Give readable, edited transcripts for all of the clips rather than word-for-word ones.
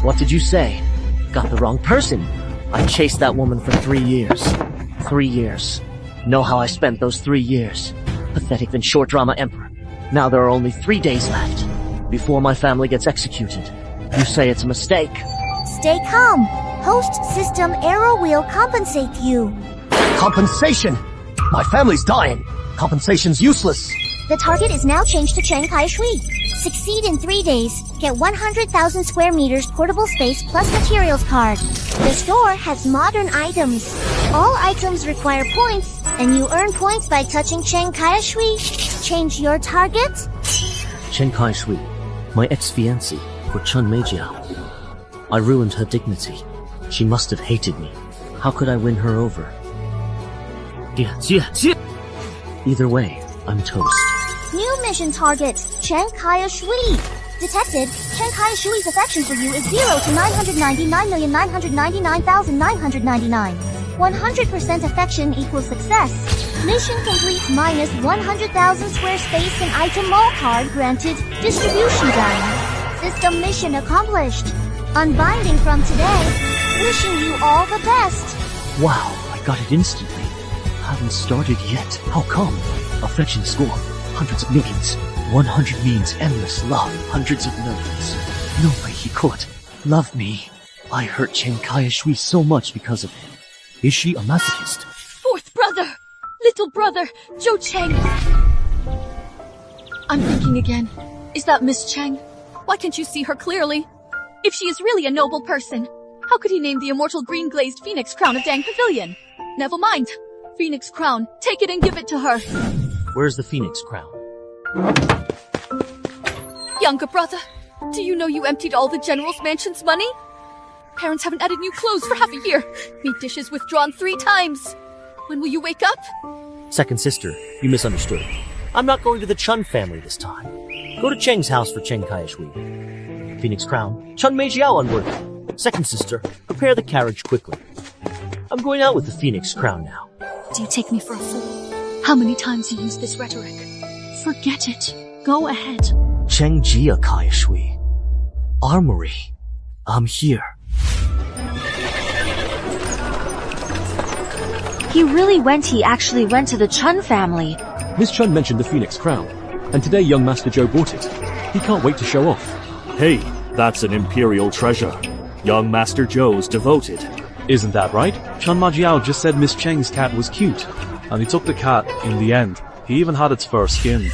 What did you say? Got the wrong person. I chased that woman for 3 years. 3 years. Know how I spent those 3 years. Pathetic and short drama emperor. Now there are only 3 days left. Before my family gets executed. You say it's a mistake. Stay calm. Host system arrow will compensate you. Compensation? My family's dying. Compensation's useless. The target is now changed to Cheng Kai-shui. Succeed in 3 days. Get 100,000 square meters portable space plus materials card. The store has modern items. All items require points, and you earn points by touching Cheng Kai-shui. Change your target? Cheng Kai-shui, my ex-fiancée for Chun Meijiao. I ruined her dignity. She must have hated me. How could I win her over? Either way, I'm toast. New mission target, Cheng Kai-shui. Detected, Cheng Kai-shui's affection for you is 0 to 999,999,999. 100% affection equals success. Mission complete minus 100,000 square space and item mall card granted. Distribution done. System mission accomplished. Unbinding from today. Wishing you all the best. Wow, I got it instantly. Haven't started yet. How come? Affection score. Hundreds of millions. 100 means endless love. Hundreds of millions. No way he could love me. I hurt Cheng Kai-shui so much because of him. Is she a masochist? Fourth brother! Little brother, Zhou Cheng! I'm thinking again. Is that Miss Cheng? Why can't you see her clearly? If she is really a noble person, how could he name the immortal green-glazed phoenix crown of Dang Pavilion? Never mind. Phoenix crown, take it and give it to her. Where's the phoenix crown? Younger brother, do you know you emptied all the general's mansion's money? Parents haven't added new clothes for half a year. Meat dishes withdrawn 3 times. When will you wake up? Second sister, you misunderstood. I'm not going to the Chun family this time. Go to Cheng's house for Cheng Kai-shui. Phoenix crown, Chun Meijiao unworthy. Second sister, prepare the carriage quickly. I'm going out with the phoenix crown now. Do you take me for a fool? How many times you use this rhetoric? Forget it. Go ahead. Cheng Jia Kai-shui. Armory. I'm here. He actually went to the Chun family. Miss Chun mentioned the Phoenix Crown, and today young Master Zhou bought it. He can't wait to show off. Hey, that's an imperial treasure. Young Master Zhou's devoted. Isn't that right? Chun Majiao just said Miss Cheng's cat was cute, and he took the cat in the end. He even had its fur skinned.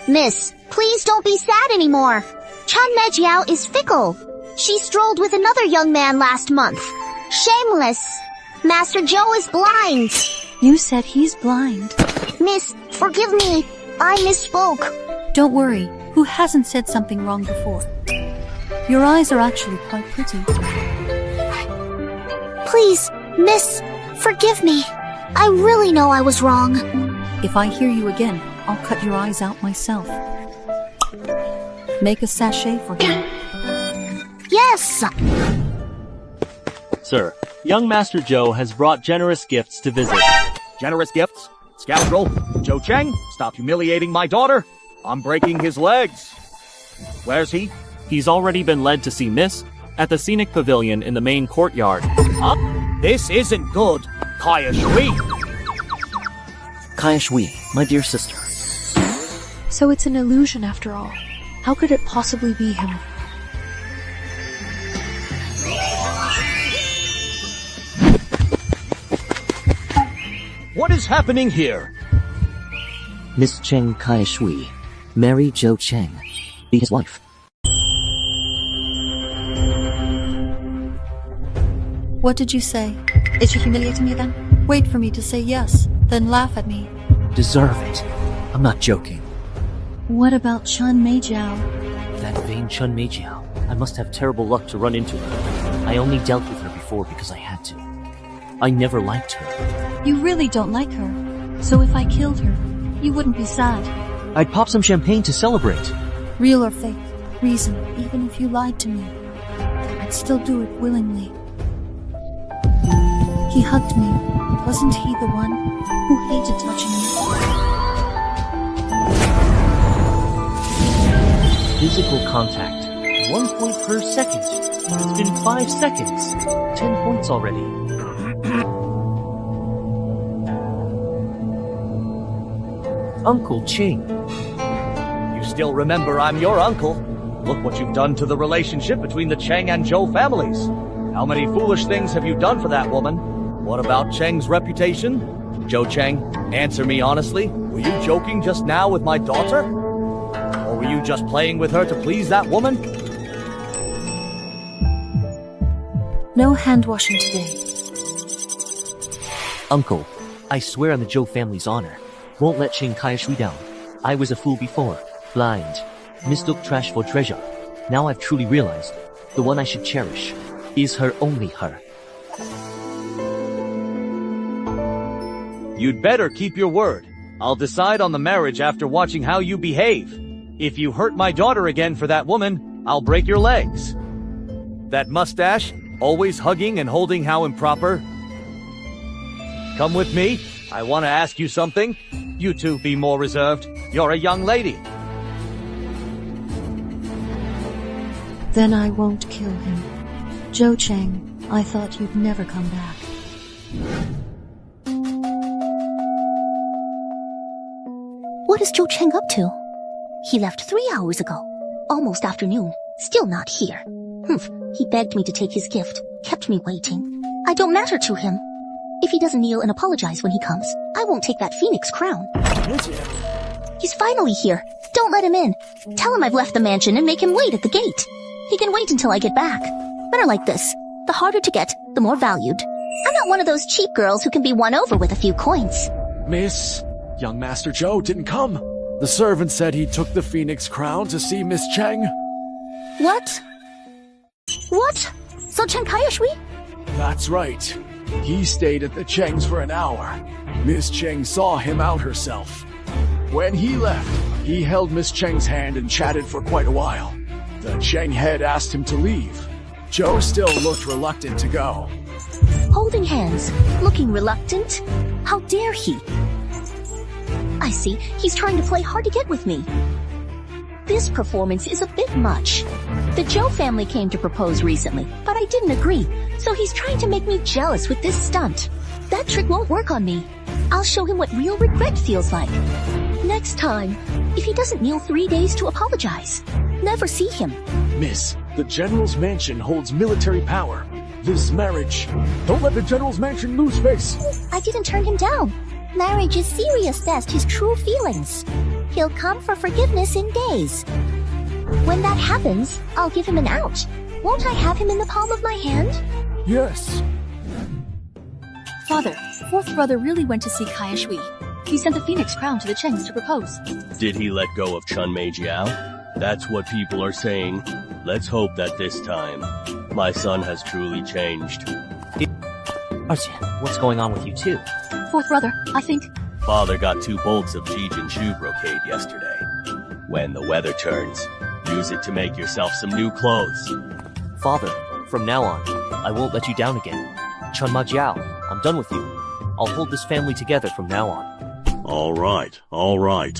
Miss, please don't be sad anymore. Chun Meijiao is fickle. She strolled with another young man last month. Shameless. Master Zhou is blind. You said he's blind. Miss, forgive me. I misspoke. Don't worry. Who hasn't said something wrong before? Your eyes are actually quite pretty. Please, Miss, forgive me. I really know I was wrong. If I hear you again, I'll cut your eyes out myself. Make a sachet for him. Yes! Sir, young Master Zhou has brought generous gifts to visit. Generous gifts? Scoundrel! Zhou Cheng, stop humiliating my daughter! I'm breaking his legs! Where's he? He's already been led to see Miss at the scenic pavilion in the main courtyard. Huh? This isn't good! Kai-shui! Kai-shui, my dear sister. So it's an illusion after all. How could it possibly be him? What is happening here? Miss Cheng Kai-shui, marry Zhou Cheng, be his wife. What did you say? Is she humiliating me then? Wait for me to say yes, then laugh at me. Deserve it. I'm not joking. What about Chun Meijiao? That vain Chun Meijiao. I must have terrible luck to run into her. I only dealt with her before because I had to. I never liked her. You really don't like her. So if I killed her, you wouldn't be sad. I'd pop some champagne to celebrate. Real or fake, reason, even if you lied to me, I'd still do it willingly. He hugged me. Wasn't he the one who hated touching me? Physical contact. 1 point per second. It's been 5 seconds. 10 points already. Uncle Ching. You still remember I'm your uncle? Look what you've done to the relationship between the Cheng and Zhou families. How many foolish things have you done for that woman? What about Cheng's reputation? Zhou Cheng, answer me honestly. Were you joking just now with my daughter? Or were you just playing with her to please that woman? No hand washing today. Uncle, I swear on the Zhou family's honor. Won't let Xianxia Shui down. I was a fool before. Blind. Mistook trash for treasure. Now I've truly realized, the one I should cherish is her, only her. You'd better keep your word. I'll decide on the marriage after watching how you behave. If you hurt my daughter again for that woman, I'll break your legs. That mustache, always hugging and holding how improper. Come with me. I want to ask you something. You two be more reserved. You're a young lady. Then I won't kill him. Zhou Cheng, I thought you'd never come back. What is Zhou Cheng up to? He left 3 hours ago. Almost afternoon. Still not here. Humph. He begged me to take his gift. Kept me waiting. I don't matter to him. If he doesn't kneel and apologize when he comes, I won't take that phoenix crown. He's finally here. Don't let him in. Tell him I've left the mansion and make him wait at the gate. He can wait until I get back. Better like this. The harder to get, the more valued. I'm not one of those cheap girls who can be won over with a few coins. Miss, young Master Zhou didn't come. The servant said he took the phoenix crown to see Miss Cheng. What? What? So Xianxia Shui? That's right. He stayed at the Cheng's for an hour. Miss Cheng saw him out herself. When he left, he held Miss Cheng's hand and chatted for quite a while. The Cheng head asked him to leave. Zhou still looked reluctant to go. Holding hands, looking reluctant? How dare he? I see, he's trying to play hard to get with me. This performance is a bit much. The Zhou family came to propose recently, but I didn't agree, so he's trying to make me jealous with this stunt. That trick won't work on me. I'll show him what real regret feels like. Next time, if he doesn't kneel 3 days to apologize, never see him. Miss, the General's mansion holds military power. This marriage... Don't let the General's mansion lose face! I didn't turn him down. Marriage is serious test his true feelings. He'll come for forgiveness in days. When that happens, I'll give him an out. Won't I have him in the palm of my hand? Yes. Father, fourth brother really went to see Xia Shui. He sent the phoenix crown to the Chengs to propose. Did he let go of Chun Mei Jiao? That's what people are saying. Let's hope that this time, my son has truly changed. Artian, what's going on with you two? Fourth brother, I think... Father got 2 bolts of Jijin Shu brocade yesterday. When the weather turns, use it to make yourself some new clothes. Father, from now on, I won't let you down again. Chun Ma Jiao, I'm done with you. I'll hold this family together from now on. All right, all right.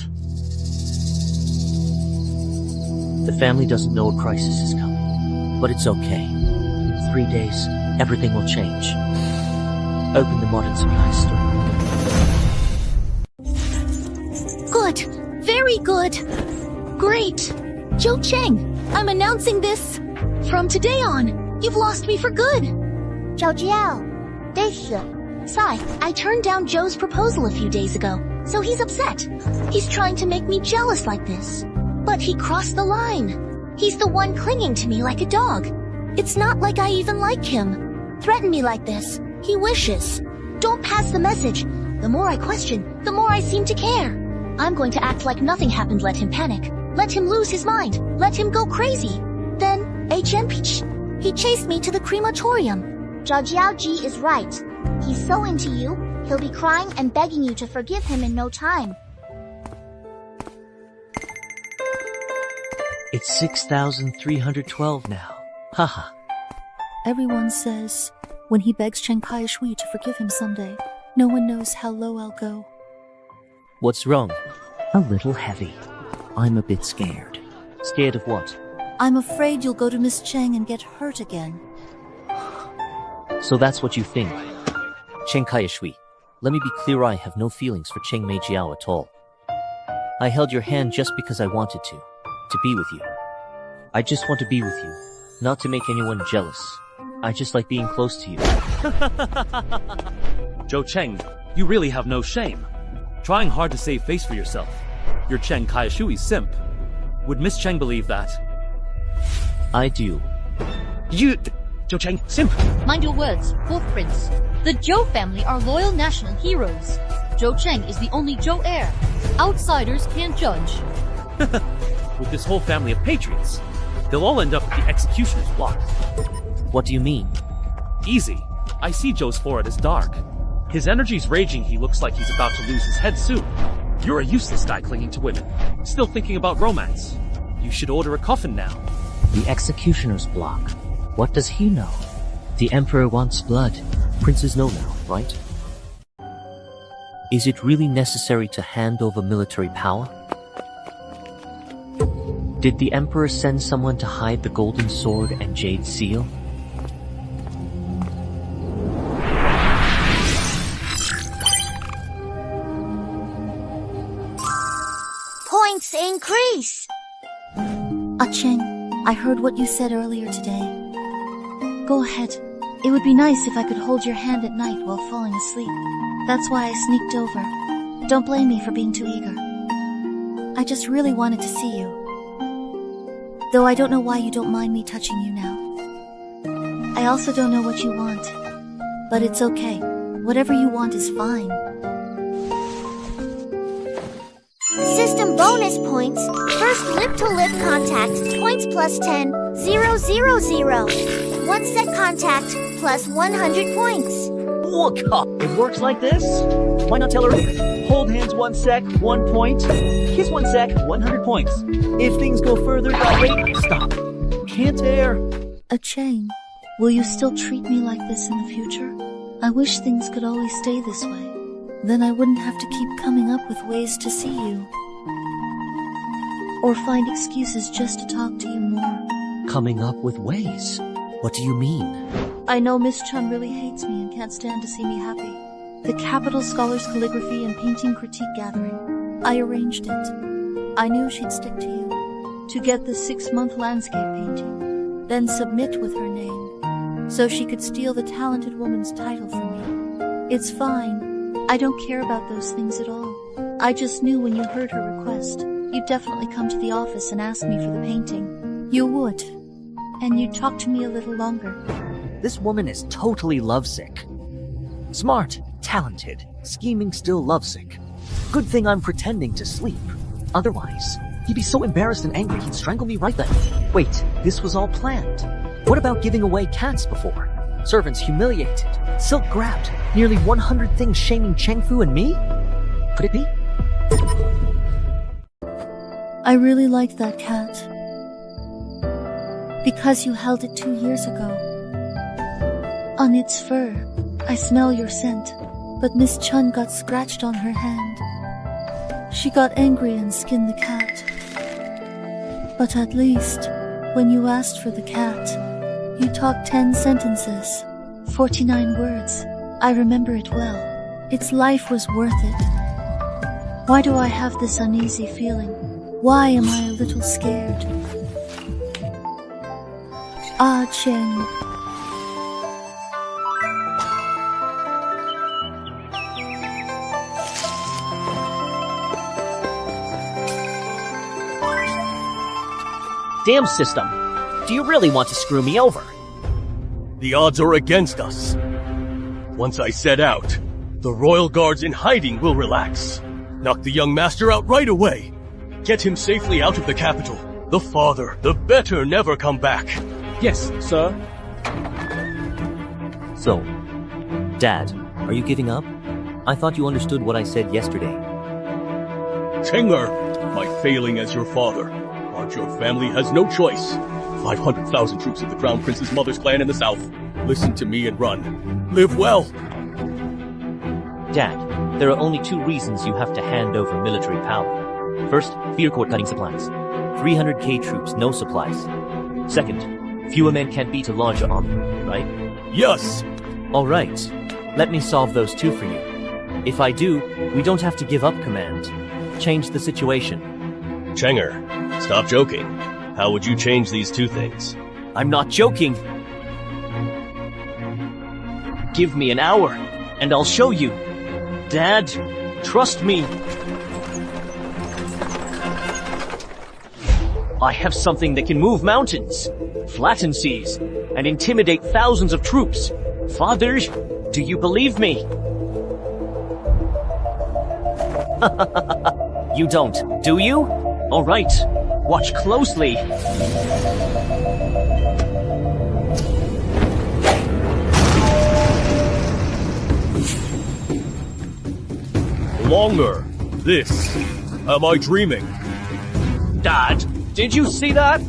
The family doesn't know a crisis is coming, but it's okay. In 3 days, everything will change. Open the modern supply store. Good. Very good. Great. Zhou Cheng, I'm announcing this. From today on, you've lost me for good. Zhao Jiao. Desu. Sai, I turned down Zhou's proposal a few days ago, so he's upset. He's trying to make me jealous like this. But he crossed the line. He's the one clinging to me like a dog. It's not like I even like him. Threaten me like this. He wishes. Don't pass the message. The more I question, the more I seem to care. I'm going to act like nothing happened, let him panic. Let him lose his mind. Let him go crazy. Then, he chased me to the crematorium. Zhao Jiaoji is right. He's so into you, he'll be crying and begging you to forgive him in no time. It's 6,312 now. Haha. Everyone says, when he begs Xianxia Shui to forgive him someday, no one knows how low I'll go. What's wrong? A little heavy. I'm a bit scared. Scared of what? I'm afraid you'll go to Miss Cheng and get hurt again. So that's what you think. Cheng Kaiyashui, let me be clear, I have no feelings for Cheng Meijiao at all. I held your hand just because I wanted to be with you. I just want to be with you, not to make anyone jealous. I just like being close to you. Zhou Cheng, you really have no shame. Trying hard to save face for yourself. You're Cheng Kaiyashui's simp. Would Miss Cheng believe that? I do. You... Zhou Cheng, simp! Mind your words, fourth prince. The Zhou family are loyal national heroes. Zhou Cheng is the only Zhou heir. Outsiders can't judge. With this whole family of patriots, they'll all end up at the executioner's block. What do you mean? Easy. I see Zhou's forehead is dark. His energy's raging, he looks like he's about to lose his head soon. You're a useless guy clinging to women, still thinking about romance. You should order a coffin now. The executioner's block. What does he know? The emperor wants blood. Princes know now, right? Is it really necessary to hand over military power? Did the emperor send someone to hide the golden sword and jade seal? Points increase! Cheng, I heard what you said earlier today. Go ahead. It would be nice if I could hold your hand at night while falling asleep. That's why I sneaked over. Don't blame me for being too eager. I just really wanted to see you. Though I don't know why you don't mind me touching you now. I also don't know what you want. But it's okay. Whatever you want is fine. System bonus points. First lip-to-lip contact, points plus 10, 0, 0, 0. One sec contact, plus 100 points. Look up! It works like this? Why not tell her everything? Hold hands 1 sec, 1 point. Kiss 1 sec, 100 points. If things go further, wait, stop. Can't dare. Cheng, will you still treat me like this in the future? I wish things could always stay this way. Then I wouldn't have to keep coming up with ways to see you. Or find excuses just to talk to you more. Coming up with ways? What do you mean? I know Miss Chun really hates me and can't stand to see me happy. The Capital Scholars Calligraphy and Painting Critique Gathering. I arranged it. I knew she'd stick to you. To get the 6-month landscape painting. Then submit with her name. So she could steal the talented woman's title from me. It's fine. I don't care about those things at all. I just knew when you heard her request, you'd definitely come to the office and ask me for the painting. You would. And you'd talk to me a little longer. This woman is totally lovesick. Smart, talented, scheming, still lovesick. Good thing I'm pretending to sleep. Otherwise, he'd be so embarrassed and angry he'd strangle me right then. Wait, this was all planned. What about giving away cats before? Servants humiliated, silk grabbed, nearly 100 things shaming Cheng Fu and me? Could it be? I really liked that cat. Because you held it 2 years ago. On its fur, I smell your scent. But Miss Chun got scratched on her hand. She got angry and skinned the cat. But at least, when you asked for the cat, you talked 10 sentences, 49 words. I remember it well. Its life was worth it. Why do I have this uneasy feeling? Why am I a little scared? Cheng. Damn system! Do you really want to screw me over? The odds are against us. Once I set out, the royal guards in hiding will relax. Knock the young master out right away. Get him safely out of the capital. The farther, the better never come back. Yes, sir. So, Dad, are you giving up? I thought you understood what I said yesterday. Chenger, my failing as your father. But your family has no choice. 500,000 troops of the Crown Prince's mother's clan in the south. Listen to me and run. Live well. Dad, there are only 2 reasons you have to hand over military power. First, fear court cutting supplies. 300k troops, no supplies. Second, fewer men can't beat a larger army, right? Yes! Alright, let me solve those two for you. If I do, we don't have to give up command. Change the situation. Chenger, stop joking. How would you change these two things? I'm not joking! Give me an hour, and I'll show you. Dad, trust me. I have something that can move mountains, flatten seas, and intimidate thousands of troops. Father, do you believe me? You don't, do you? All right, watch closely. Longer. This. Am I dreaming? Dad, did you see that?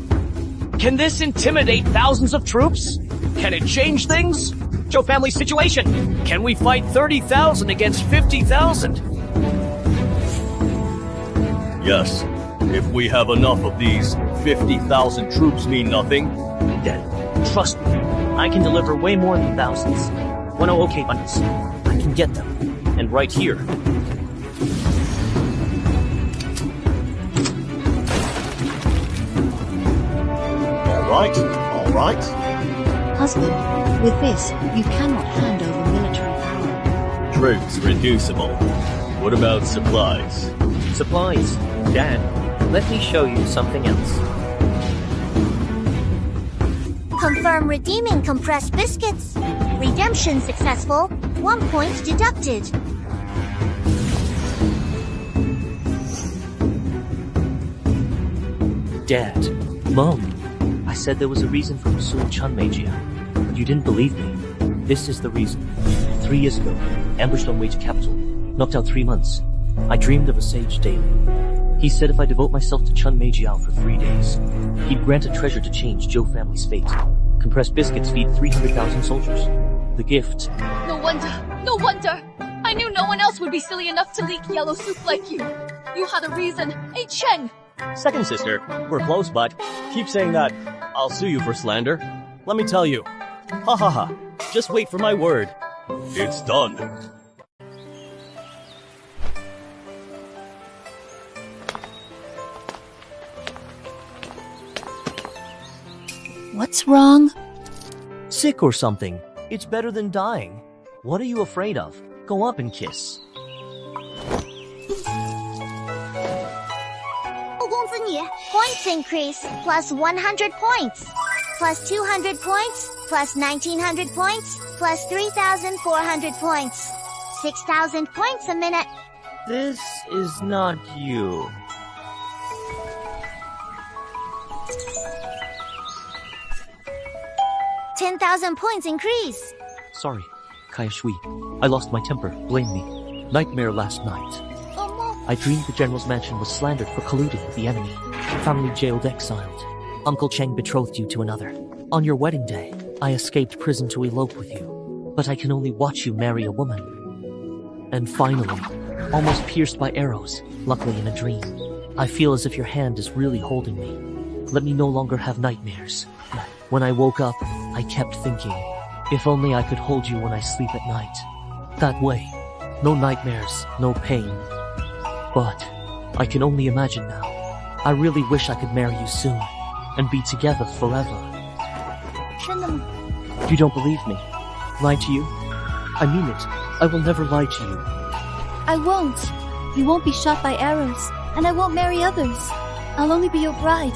Can this intimidate thousands of troops? Can it change things? Zhou family situation. Can we fight 30,000 against 50,000? Yes. If we have enough of these, 50,000 troops mean nothing. Dad, trust me. I can deliver way more than thousands. 100k buttons. I can get them. And right here. All right. Husband, with this, you cannot hand over military power. Troops reducible. What about supplies? Supplies. Dad, let me show you something else. Confirm redeeming compressed biscuits. Redemption successful. 1 point deducted. Dad, Mom, I said there was a reason for pursuing Xianxia, but you didn't believe me. This is the reason. 3 years ago, ambushed on way to capital, knocked out 3 months. I dreamed of a sage daily. He said if I devote myself to Xianxia for 3 days, he'd grant a treasure to change Zhou family's fate. Compressed biscuits feed 300,000 soldiers. The gift. No wonder. I knew no one else would be silly enough to leak yellow soup like you. You had a reason. Hey, Cheng! Second sister, we're close, but keep saying that. I'll sue you for slander. Let me tell you. Ha ha ha. Just wait for my word. It's done. What's wrong? Sick or something. It's better than dying. What are you afraid of? Go up and kiss. Points increase, plus 100 points, plus 200 points, plus 1900 points, plus 3400 points. 6000 points a minute. This is not you. $10,000 points increase. Sorry, Kaya Shui. I lost my temper. Blame me. Nightmare last night. I dreamed the general's mansion was slandered for colluding with the enemy. Family jailed, exiled. Uncle Cheng betrothed you to another. On your wedding day, I escaped prison to elope with you. But I can only watch you marry a woman. And finally, almost pierced by arrows, luckily in a dream, I feel as if your hand is really holding me. Let me no longer have nightmares. When I woke up, I kept thinking, if only I could hold you when I sleep at night. That way, no nightmares, no pain. But I can only imagine now. I really wish I could marry you soon and be together forever. You don't believe me? Lie to you? I mean it. I will never lie to you. I won't. You won't be shot by arrows, and I won't marry others. I'll only be your bride.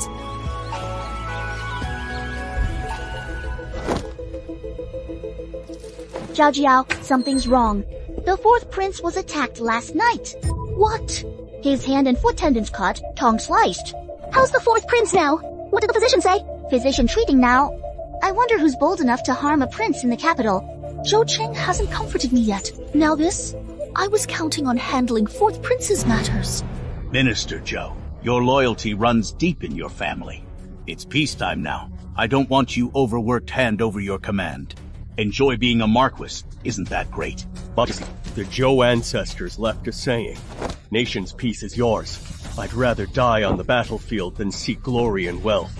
Zhao Jiao, something's wrong. The fourth prince was attacked last night. What? His hand and foot tendons cut, tongue sliced. How's the fourth prince now? What did the physician say? Physician treating now. I wonder who's bold enough to harm a prince in the capital. Zhou Cheng hasn't comforted me yet. Now this? I was counting on handling fourth prince's matters. Minister Zhou, your loyalty runs deep in your family. It's peacetime now. I don't want you overworked hand over your command. Enjoy being a marquis, isn't that great? But the Zhou ancestors left a saying. Nation's peace is yours. I'd rather die on the battlefield than seek glory and wealth,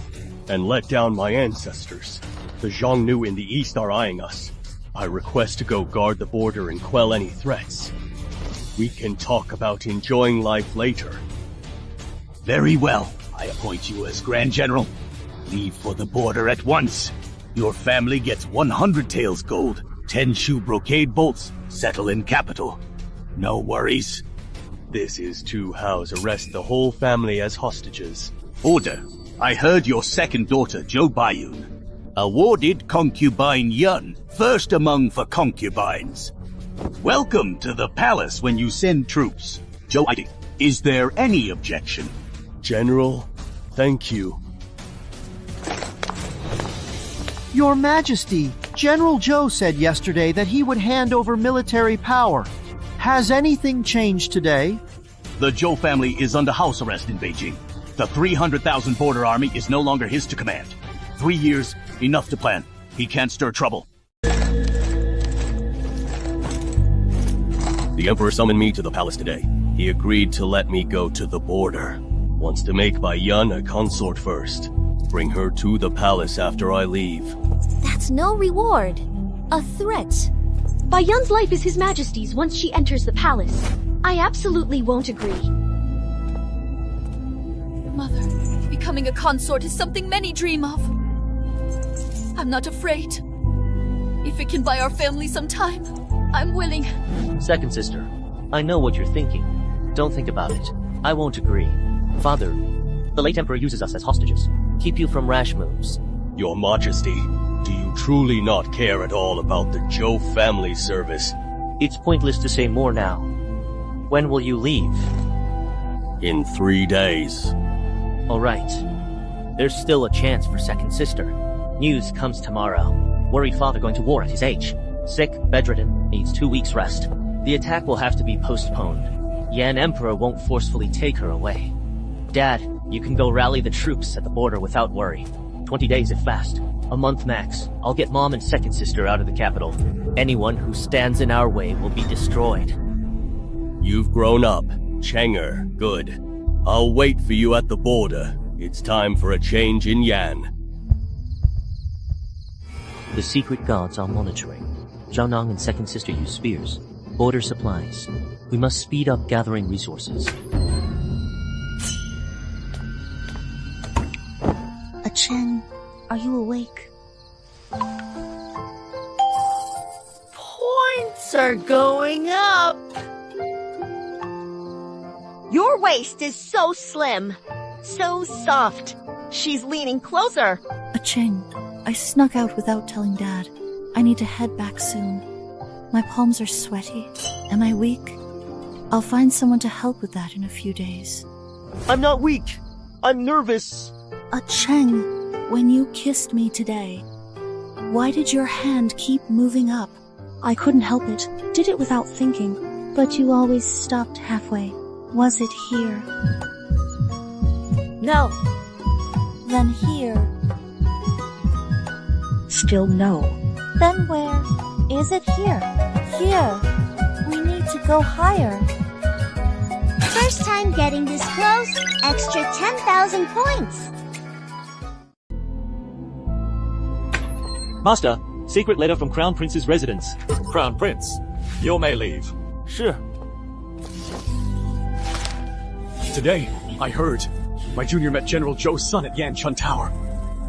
and let down my ancestors. The Xiongnu in the east are eyeing us. I request to go guard the border and quell any threats. We can talk about enjoying life later. Very well. I appoint you as Grand General. Leave for the border at once. Your family gets 100 taels gold, 10 shoe brocade bolts, settle in capital. No worries. This is to house arrest the whole family as hostages. Order. I heard your second daughter, Jo Bayun, awarded concubine Yun, first among for concubines. Welcome to the palace when you send troops. Jo, is there any objection? General, thank you. Your Majesty, General Zhou said yesterday that he would hand over military power. Has anything changed today? The Zhou family is under house arrest in Beijing. The 300,000 border army is no longer his to command. 3 years, enough to plan. He can't stir trouble. The Emperor summoned me to the palace today. He agreed to let me go to the border. Wants to make my Yun a consort first. Bring her to the palace after I leave. That's no reward. A threat. Bayun's life is His Majesty's once she enters the palace. I absolutely won't agree. Mother, becoming a consort is something many dream of. I'm not afraid. If it can buy our family some time, I'm willing. Second sister, I know what you're thinking. Don't think about it. I won't agree. Father, the late Emperor uses us as hostages. Keep you from rash moves. Your Majesty, do you truly not care at all about the Zhou family service? It's pointless to say more now. When will you leave? In 3 days. All right. There's still a chance for second sister. News comes tomorrow. Worried father going to war at his age. Sick, bedridden, needs 2 weeks rest. The attack will have to be postponed. Yan Emperor won't forcefully take her away. Dad, you can go rally the troops at the border without worry. 20 days if fast. A month max. I'll get Mom and second sister out of the capital. Anyone who stands in our way will be destroyed. You've grown up. Chenger, good. I'll wait for you at the border. It's time for a change in Yan. The secret gods are monitoring. Zhao Nang and second sister use spears. Border supplies. We must speed up gathering resources. Cheng, are you awake? Points are going up! Your waist is so slim, so soft. She's leaning closer. Cheng, I snuck out without telling Dad. I need to head back soon. My palms are sweaty. Am I weak? I'll find someone to help with that in a few days. I'm not weak. I'm nervous. Cheng, when you kissed me today, why did your hand keep moving up? I couldn't help it. Did it without thinking. But you always stopped halfway. Was it here? No. Then here. Still no. Then where? Is it here? Here. We need to go higher. First time getting this close, extra 10,000 points. Master, secret letter from Crown Prince's residence. Crown Prince, you may leave. Sure. Today, I heard. My junior met General Zhou's son at Yanchun Tower.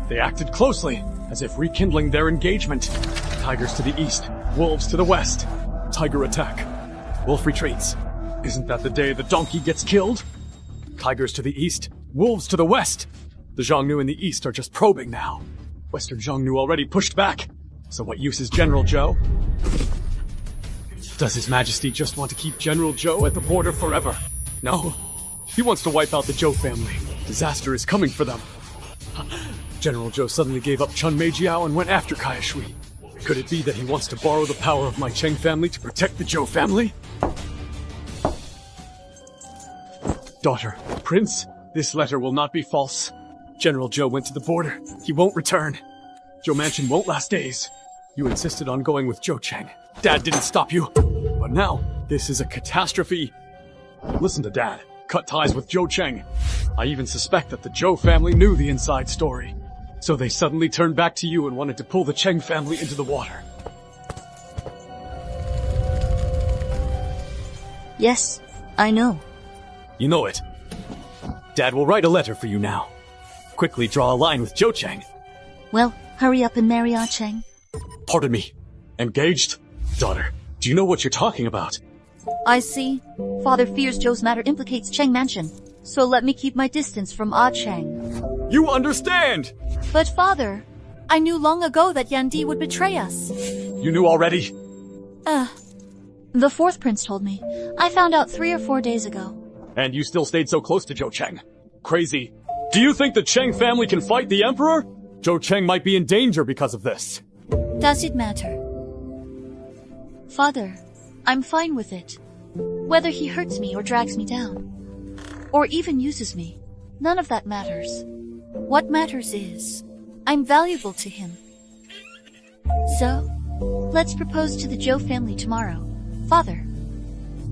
They acted closely, as if rekindling their engagement. Tigers to the east, wolves to the west. Tiger attack. Wolf retreats. Isn't that the day the donkey gets killed? Tigers to the east, wolves to the west. The Xiongnu in the east are just probing now. Western Xiongnu already pushed back. So what use is General Zhou? Does His Majesty just want to keep General Zhou at the border forever? No. He wants to wipe out the Zhou family. Disaster is coming for them. General Zhou suddenly gave up Chun Meijiao and went after Kaya Shui. Could it be that he wants to borrow the power of my Cheng family to protect the Zhou family? Daughter, Prince, this letter will not be false. General Zhou went to the border. He won't return. Zhou Mansion won't last days. You insisted on going with Zhou Cheng. Dad didn't stop you. But now, this is a catastrophe. Listen to Dad. Cut ties with Zhou Cheng. I even suspect that the Zhou family knew the inside story. So they suddenly turned back to you and wanted to pull the Cheng family into the water. Yes, I know. You know it. Dad will write a letter for you now. Quickly draw a line with Zhou Cheng. Well, hurry up and marry Ah Cheng. Pardon me. Engaged? Daughter, do you know what you're talking about? I see. Father fears Zhou's matter implicates Cheng Mansion, so let me keep my distance from Ah Cheng. You understand! But father, I knew long ago that Yan Di would betray us. You knew already? The fourth prince told me. I found out 3 or 4 days ago. And you still stayed so close to Zhou Cheng. Crazy. Do you think the Cheng family can fight the Emperor? Zhou Cheng might be in danger because of this. Does it matter? Father, I'm fine with it. Whether he hurts me or drags me down, or even uses me, none of that matters. What matters is, I'm valuable to him. So, let's propose to the Zhou family tomorrow. Father,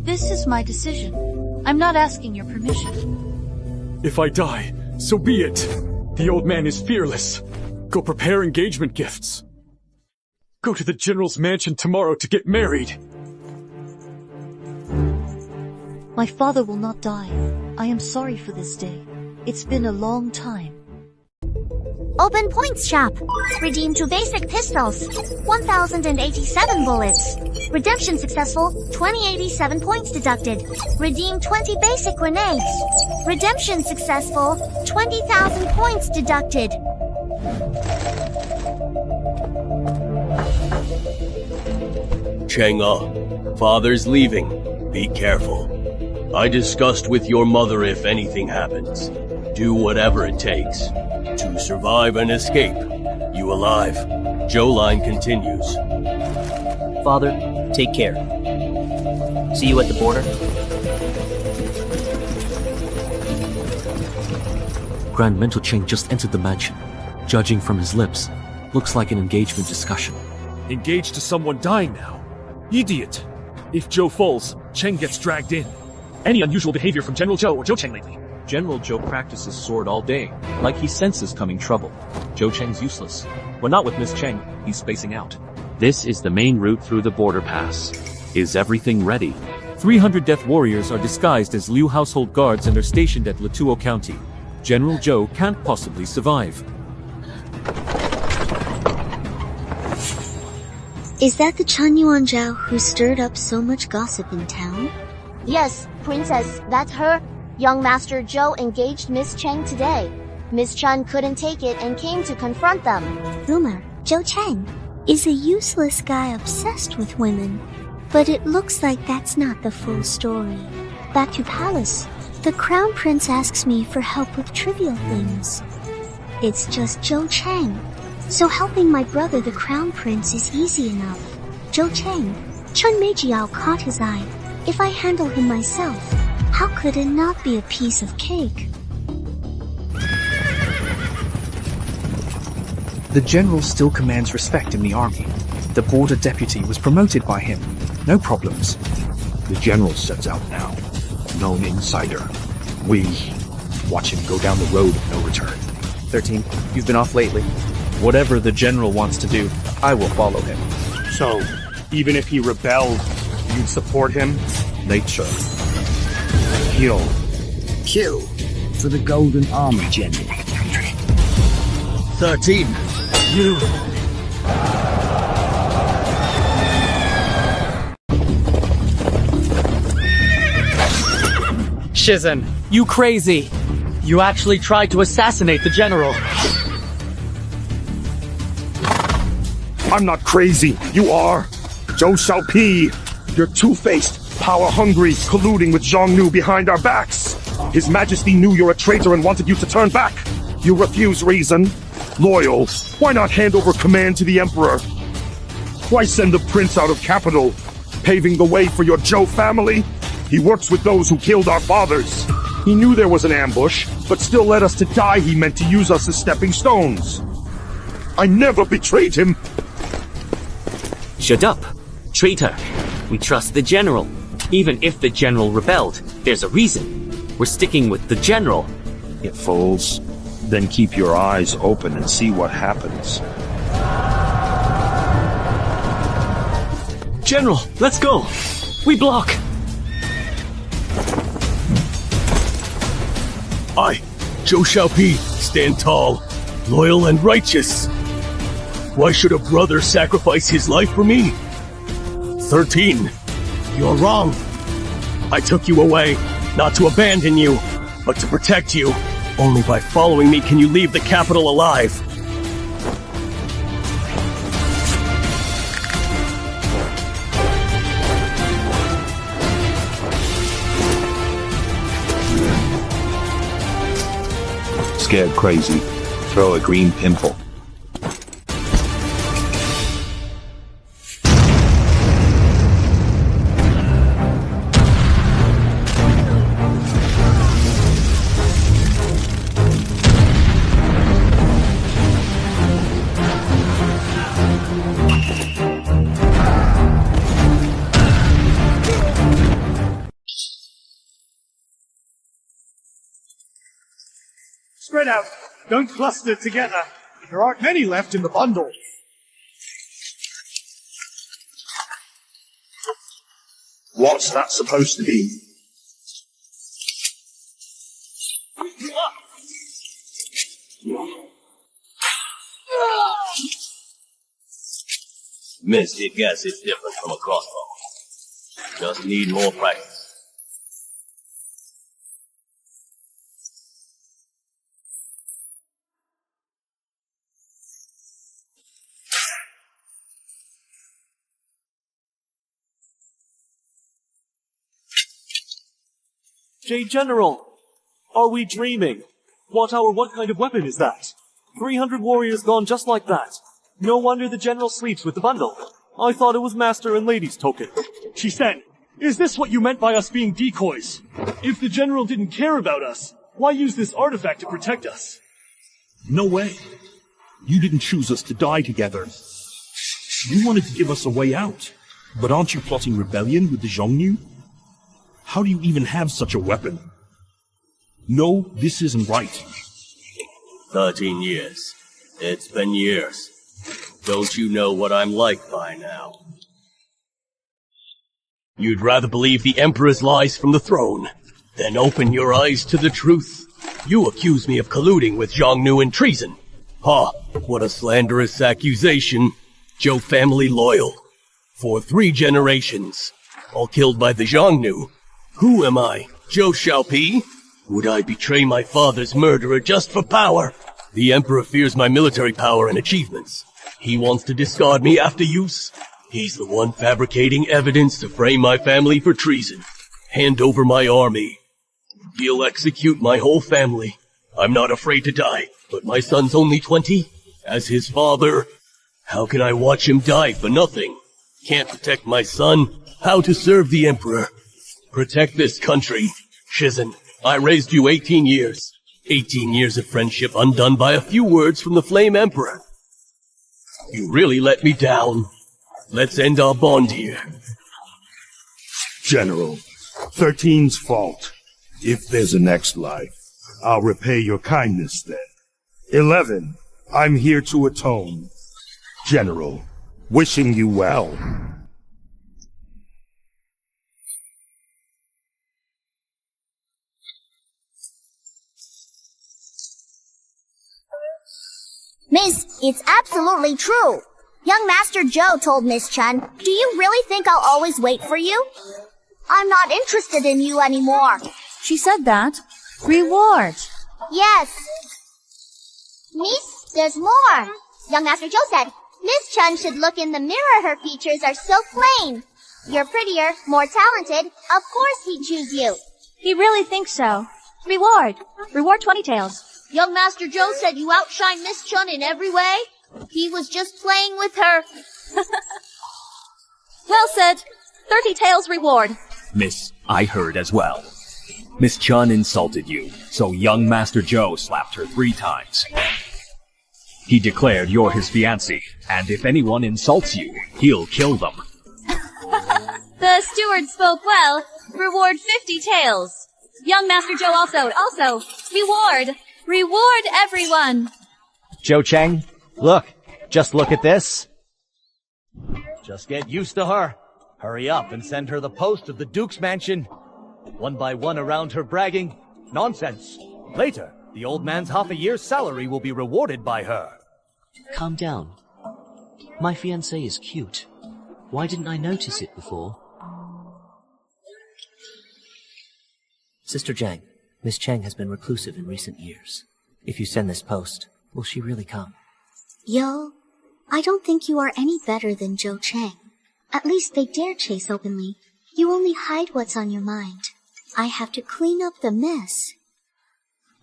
this is my decision. I'm not asking your permission. If I die, so be it. The old man is fearless. Go prepare engagement gifts. Go to the general's mansion tomorrow to get married. My father will not die. I am sorry for this day. It's been a long time. Open points shop. Redeem 2 basic pistols. 1,087 bullets. Redemption successful. 2087 points deducted. Redeem 20 basic grenades. Redemption successful. 20,000 points deducted. Cheng-ah, father's leaving. Be careful. I discussed with your mother if anything happens. Do whatever it takes. To survive and escape. You alive. Zhou line continues. Father, take care. See you at the border. Grand Mental Cheng just entered the mansion. Judging from his lips, looks like an engagement discussion. Engaged to someone dying now. Idiot. If Zhou falls, Cheng gets dragged in. Any unusual behavior from General Zhou or Zhou Cheng lately? General Zhou practices sword all day, like he senses coming trouble. Zhou Cheng's useless. When not with Miss Cheng, he's spacing out. This is the main route through the border pass. Is everything ready? 300 death warriors are disguised as Liu household guards and are stationed at Latuo County. General Zhou can't possibly survive. Is that the Chen Yuanzhao who stirred up so much gossip in town? Yes, Princess, that's her. Young Master Zhou engaged Miss Cheng today. Miss Chen couldn't take it and came to confront them. Rumor, Zhou Cheng is a useless guy obsessed with women. But it looks like that's not the full story. Back to palace. The Crown Prince asks me for help with trivial things. It's just Zhou Cheng. So helping my brother the Crown Prince is easy enough. Zhou Cheng, Chen Meijiao caught his eye. If I handle him myself, how could it not be a piece of cake? The general still commands respect in the army. The border deputy was promoted by him. No problems. The general sets out now. Known insider. We watch him go down the road of no return. 13, you've been off lately. Whatever the general wants to do, I will follow him. So, even if he rebelled, you'd support him? Nature. Kill. Kill for the Golden Army, General. 13. You. Shizen, you crazy! You actually tried to assassinate the general. I'm not crazy. You are. Zhou Xiaopi. You're two-faced, power-hungry, colluding with Zhongnu behind our backs. His Majesty knew you're a traitor and wanted you to turn back. You refuse reason. Loyal. Why not hand over command to the Emperor? Why send the prince out of capital, paving the way for your Zhou family? He works with those who killed our fathers. He knew there was an ambush, but still led us to die. He meant to use us as stepping stones. I never betrayed him. Shut up, traitor. We trust the general. Even if the general rebelled, There's a reason. We're sticking with the general. You fools. Then keep your eyes open and see what happens. General, let's go. We block. I, Zhou Xiaopi, stand tall, loyal and righteous. Why should a brother sacrifice his life for me? 13. You're wrong. I took you away, not to abandon you, but to protect you. Only by following me can you leave the capital alive. Scared crazy. Throw a green pimple. Spread out. Don't cluster together. There aren't many left in the bundle. What's that supposed to be? Missed it, guess it's different from a crossbow. Just need more practice. General, are we dreaming? What kind of weapon is that? 300 warriors gone just like that. No wonder the general sleeps with the bundle. I thought it was master and lady's token. She said, is this what you meant by us being decoys? If the general didn't care about us, why use this artifact to protect us? No way. You didn't choose us to die together. You wanted to give us a way out. But aren't you plotting rebellion with the Xiongnu? How do you even have such a weapon? No, this isn't right. 13 years. It's been years. Don't you know what I'm like by now? You'd rather believe the Emperor's lies from the throne than open your eyes to the truth. You accuse me of colluding with Xiongnu in treason. Ha! What a slanderous accusation. Zhou family loyal. For 3 generations. All killed by the Xiongnu. Who am I? Zhou Xiaopi? Would I betray my father's murderer just for power? The Emperor fears my military power and achievements. He wants to discard me after use. He's the one fabricating evidence to frame my family for treason. Hand over my army. He'll execute my whole family. I'm not afraid to die, but my son's only 20. As his father, how can I watch him die for nothing? Can't protect my son. How to serve the Emperor? Protect this country. Shizen, I raised you 18 years. 18 years of friendship undone by a few words from the Flame Emperor. You really let me down. Let's end our bond here. General, 13's fault. If there's a next life, I'll repay your kindness then. 11, I'm here to atone. General, wishing you well. Miss, it's absolutely true. Young Master Zhou told Miss Chen, do you really think I'll always wait for you? I'm not interested in you anymore. She said that. Reward. Yes. Miss, there's more. Young Master Zhou said, Miss Chen should look in the mirror. Her features are so plain. You're prettier, more talented. Of course he'd choose you. He really thinks so. Reward. Reward 20 taels. Young Master Zhou said you outshine Miss Chun in every way. He was just playing with her. Well said. 30 taels reward. Miss, I heard as well. Miss Chun insulted you, so young Master Zhou slapped her 3 times. He declared you're his fiancée, and if anyone insults you, he'll kill them. The steward spoke well. Reward 50 taels. Young Master Zhou also, reward everyone. Zhou Cheng, just look at this. Just get used to her. Hurry up and send her the post of the Duke's mansion. One by one around her bragging. Nonsense. Later, the old man's half a year's salary will be rewarded by her. Calm down. My fiancée is cute. Why didn't I notice it before? Sister Zhang, Miss Cheng has been reclusive in recent years. If you send this post, will she really come? Yo, I don't think you are any better than Zhou Cheng. At least they dare chase openly. You only hide what's on your mind. I have to clean up the mess.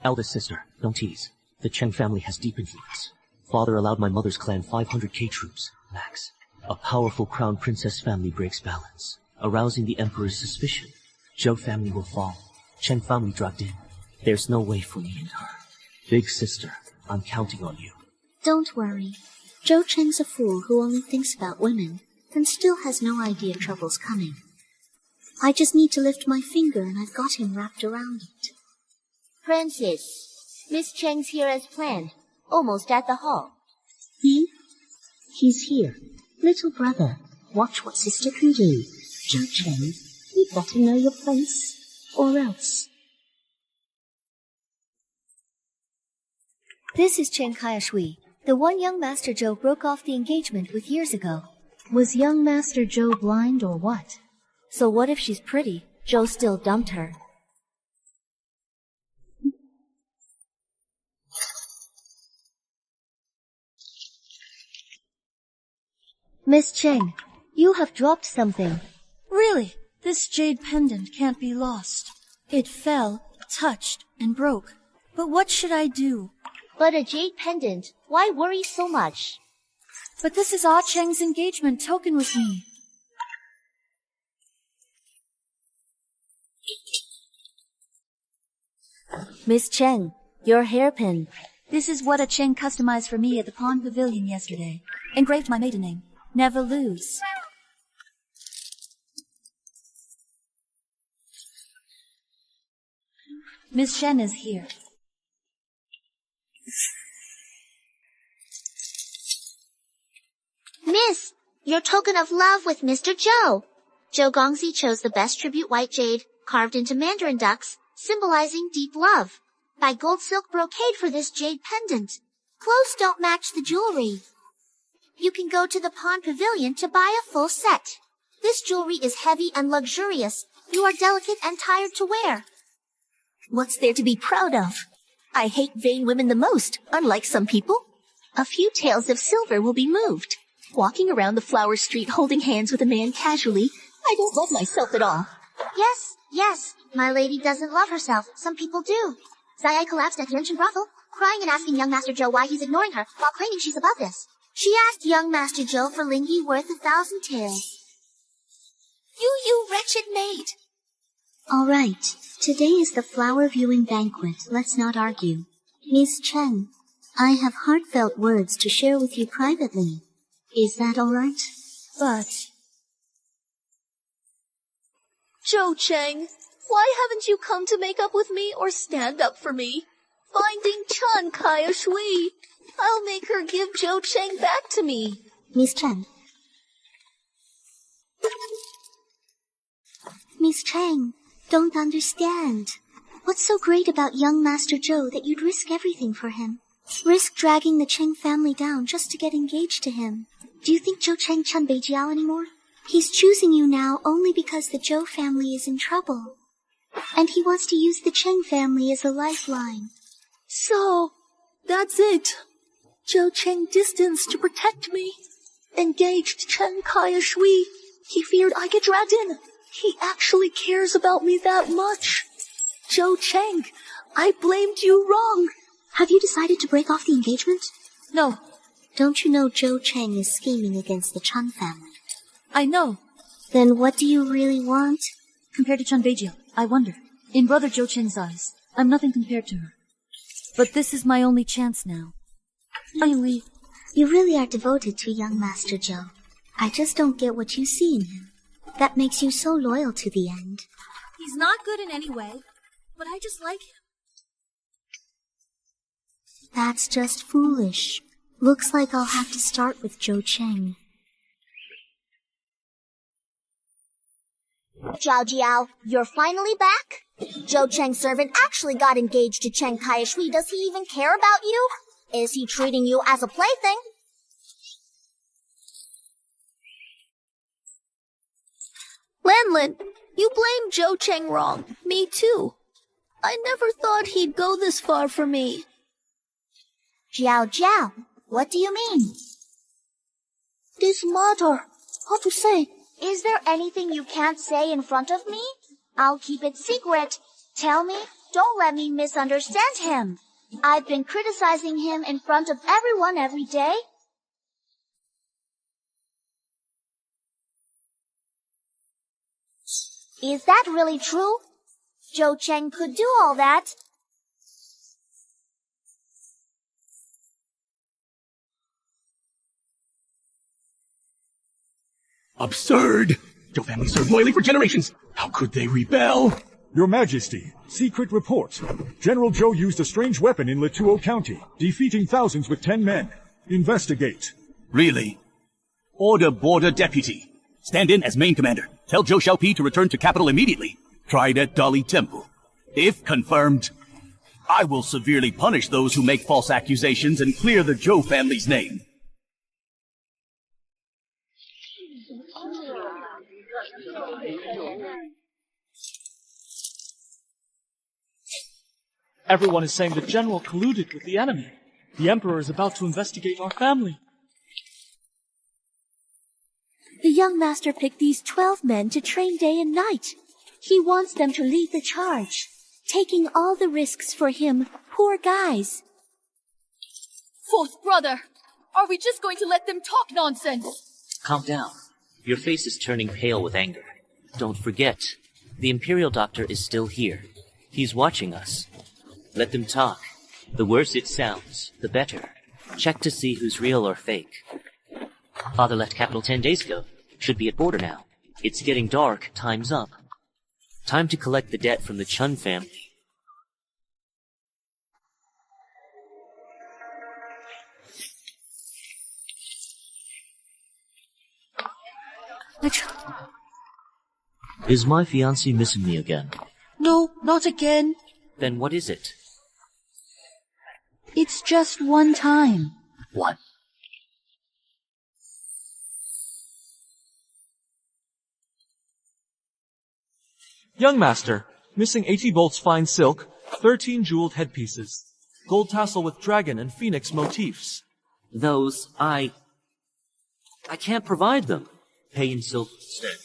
Eldest sister, don't tease. The Cheng family has deep influence. Father allowed my mother's clan 500k troops, max. A powerful crown princess family breaks balance, arousing the emperor's suspicion. Zhou family will fall. Cheng family dragged in. There's no way for me and her. Big sister, I'm counting on you. Don't worry. Zhou Cheng's a fool who only thinks about women, and still has no idea trouble's coming. I just need to lift my finger and I've got him wrapped around it. Francis, Miss Cheng's here as planned. Almost at the hall. He's here. Little brother, watch what sister can do. Zhou Cheng, you better know your place, or else. This is Xianxia Shui, the one young Master Zhou broke off the engagement with years ago. Was young Master Zhou blind or what? So what if she's pretty? Zhou still dumped her. Miss Cheng, you have dropped something. Really? This jade pendant can't be lost. It fell, touched, and broke. But what should I do? But a jade pendant, why worry so much? But this is Ah Cheng's engagement token with me. Miss Cheng, your hairpin. This is what a Cheng customized for me at the Pond Pavilion yesterday. Engraved my maiden name. Never lose. Miss Shen is here. Miss, your token of love with Mr. Zhou. Zhou Gongzi chose the best tribute white jade, carved into mandarin ducks, symbolizing deep love. Buy gold silk brocade for this jade pendant. Clothes don't match the jewelry. You can go to the Pond Pavilion to buy a full set. This jewelry is heavy and luxurious. You are delicate and tired to wear. What's there to be proud of? I hate vain women the most, unlike some people. A few taels of silver will be moved. Walking around the flower street holding hands with a man casually, I don't love myself at all. Yes, my lady doesn't love herself. Some people do. Zai collapsed at Yenshin Brothel, crying and asking young Master Zhou why he's ignoring her, while claiming she's above this. She asked young Master Zhou for Lingyi worth 1,000 taels. You wretched maid! All right, today is the flower viewing banquet. Let's not argue. Miss Chen, I have heartfelt words to share with you privately. Is that all right? But... Zhou Cheng, why haven't you come to make up with me or stand up for me? Finding Xianxia Shui. I'll make her give Zhou Cheng back to me. Miss Chen. Miss Cheng, don't understand. What's so great about young Master Zhou that you'd risk everything for him? Risk dragging the Cheng family down just to get engaged to him. Do you think Zhou Cheng Chun Beijiao anymore? He's choosing you now only because the Zhou family is in trouble. And he wants to use the Cheng family as a lifeline. So, that's it. Zhou Cheng distanced to protect me. Engaged Xianxia Shui. He feared I get dragged in. He actually cares about me that much. Zhou Cheng, I blamed you wrong. Have you decided to break off the engagement? No. Don't you know Zhou Cheng is scheming against the Chun family? I know. Then what do you really want? Compared to Chun Beijiao, I wonder. In Brother Zhou Cheng's eyes, I'm nothing compared to her. But this is my only chance now. You really are devoted to young Master Zhou. I just don't get what you see in him. That makes you so loyal to the end. He's not good in any way, but I just like him. That's just foolish. Looks like I'll have to start with Zhou Cheng. Jiao, you're finally back? Zhou Cheng's servant actually got engaged to Cheng Kaishui. Does he even care about you? Is he treating you as a plaything? Lanlin, you blame Zhou Cheng wrong. Me too. I never thought he'd go this far for me. Jiao, what do you mean? This matter, how to say? Is there anything you can't say in front of me? I'll keep it secret. Tell me, don't let me misunderstand him. I've been criticizing him in front of everyone every day. Is that really true? Zhou Cheng could do all that. Absurd! Zhou family served loyally for generations. How could they rebel? Your Majesty, secret report. General Zhou used a strange weapon in Letuo County, defeating thousands with 10 men. Investigate. Really? Order border deputy. Stand in as main commander. Tell Zhou Xiaopi to return to capital immediately. Tried at Dali Temple. If confirmed, I will severely punish those who make false accusations and clear the Zhou family's name. Everyone is saying the general colluded with the enemy. The Emperor is about to investigate our family. The young master picked these 12 men to train day and night. He wants them to lead the charge, taking all the risks for him, poor guys. Fourth brother, are we just going to let them talk nonsense? Calm down. Your face is turning pale with anger. Don't forget, the Imperial Doctor is still here. He's watching us. Let them talk. The worse it sounds, the better. Check to see who's real or fake. Father left capital 10 days ago. Should be at border now. It's getting dark. Time's up. Time to collect the debt from the Chun family. Is my fiancé missing me again? No, not again. Then what is it? It's just one time. What? Young master, missing 80 bolts fine silk, 13 jeweled headpieces, gold tassel with dragon and phoenix motifs. Those, I can't provide them. Pay in silk instead.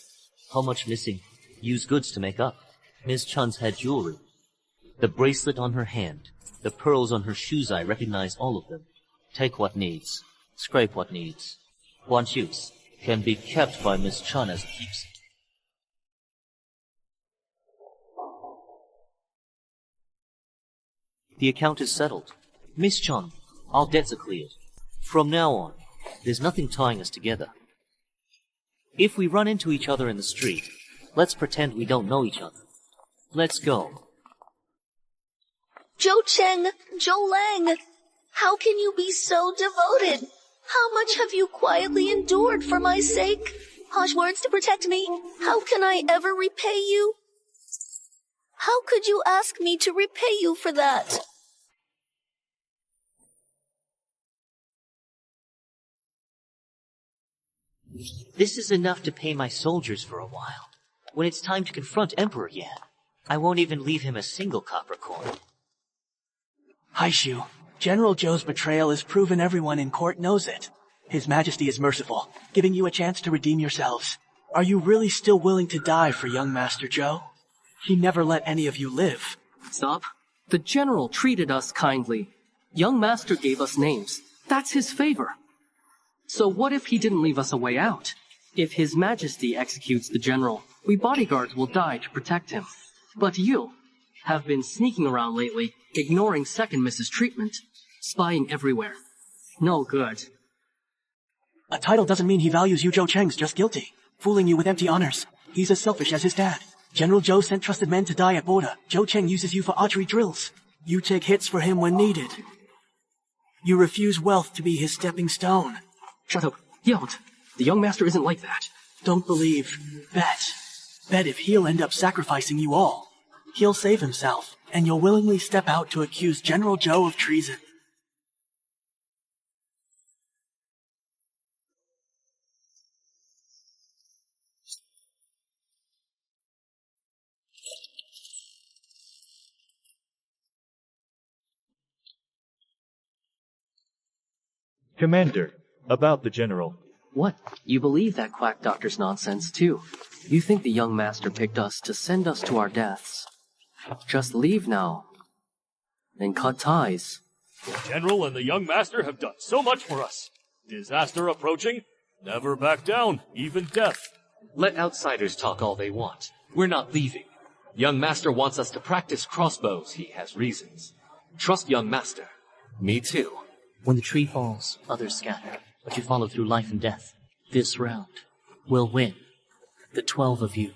How much missing? Use goods to make up. Ms. Chun's head jewelry. The bracelet on her hand. The pearls on her shoes, I recognize all of them. Take what needs. Scrape what needs. Want use. Can be kept by Miss Chun as a keepsake. The account is settled. Miss Chun, all debts are cleared. From now on, there's nothing tying us together. If we run into each other in the street, let's pretend we don't know each other. Let's go. Zhou Cheng, Zhou Lang, how can you be so devoted? How much have you quietly endured for my sake? Harsh words to protect me. How can I ever repay you? How could you ask me to repay you for that? This is enough to pay my soldiers for a while. When it's time to confront Emperor Yan, I won't even leave him a single copper coin. Haishu, General Zhou's betrayal has proven everyone in court knows it. His Majesty is merciful, giving you a chance to redeem yourselves. Are you really still willing to die for young Master Zhou? He never let any of you live. Stop. The General treated us kindly. Young Master gave us names. That's his favor. So what if he didn't leave us a way out? If His Majesty executes the General, we bodyguards will die to protect him. But you have been sneaking around lately, ignoring Second Mrs. treatment, spying everywhere. No good. A title doesn't mean he values you. Zhou Cheng's just guilty, fooling you with empty honors. He's as selfish as his dad. General Zhou sent trusted men to die at border. Zhou Cheng uses you for archery drills. You take hits for him when needed. You refuse wealth to be his stepping stone. Shut up. You don't. The young master isn't like that. Don't believe. Bet. Bet if he'll end up sacrificing you all. He'll save himself, and you'll willingly step out to accuse General Zhou of treason. Commander, about the General. What? You believe that quack doctor's nonsense, too? You think the young master picked us to send us to our deaths? Just leave now. And cut ties. The General and the young master have done so much for us. Disaster approaching? Never back down, even death. Let outsiders talk all they want. We're not leaving. Young master wants us to practice crossbows. He has reasons. Trust young master. Me too. When the tree falls, others scatter, but you follow through life and death. This round, we'll win. The 12 of you.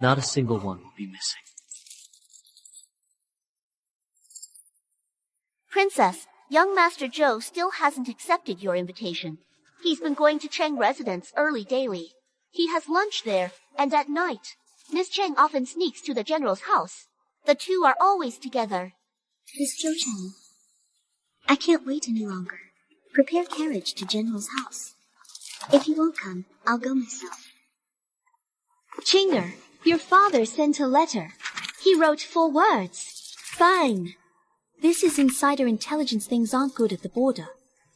Not a single one will be missing. Princess, young Master Zhou still hasn't accepted your invitation. He's been going to Cheng residence early daily. He has lunch there, and at night, Miss Cheng often sneaks to the General's house. The two are always together. Miss Zhou Cheng, I can't wait any longer. Prepare carriage to General's house. If he won't come, I'll go myself. Chinger, your father sent a letter. He wrote 4 words. Fine. This is insider intelligence. Things aren't good at the border.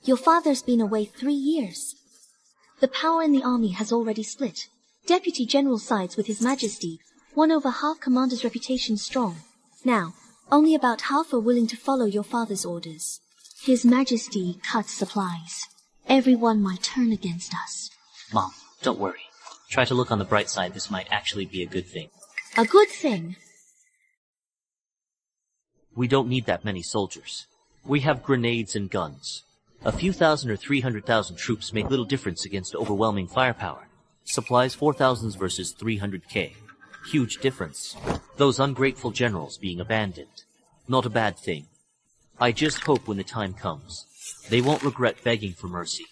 Your father's been away 3 years. The power in the army has already split. Deputy General sides with His Majesty, 1 over half commander's reputation strong. Now, only about half are willing to follow your father's orders. His Majesty cuts supplies. Everyone might turn against us. Mom, don't worry. Try to look on the bright side. This might actually be a good thing. A good thing? We don't need that many soldiers. We have grenades and guns. A few thousand or 300,000 troops make little difference against overwhelming firepower. Supplies 4,000 versus 300k. Huge difference. Those ungrateful generals being abandoned. Not a bad thing. I just hope when the time comes, they won't regret begging for mercy.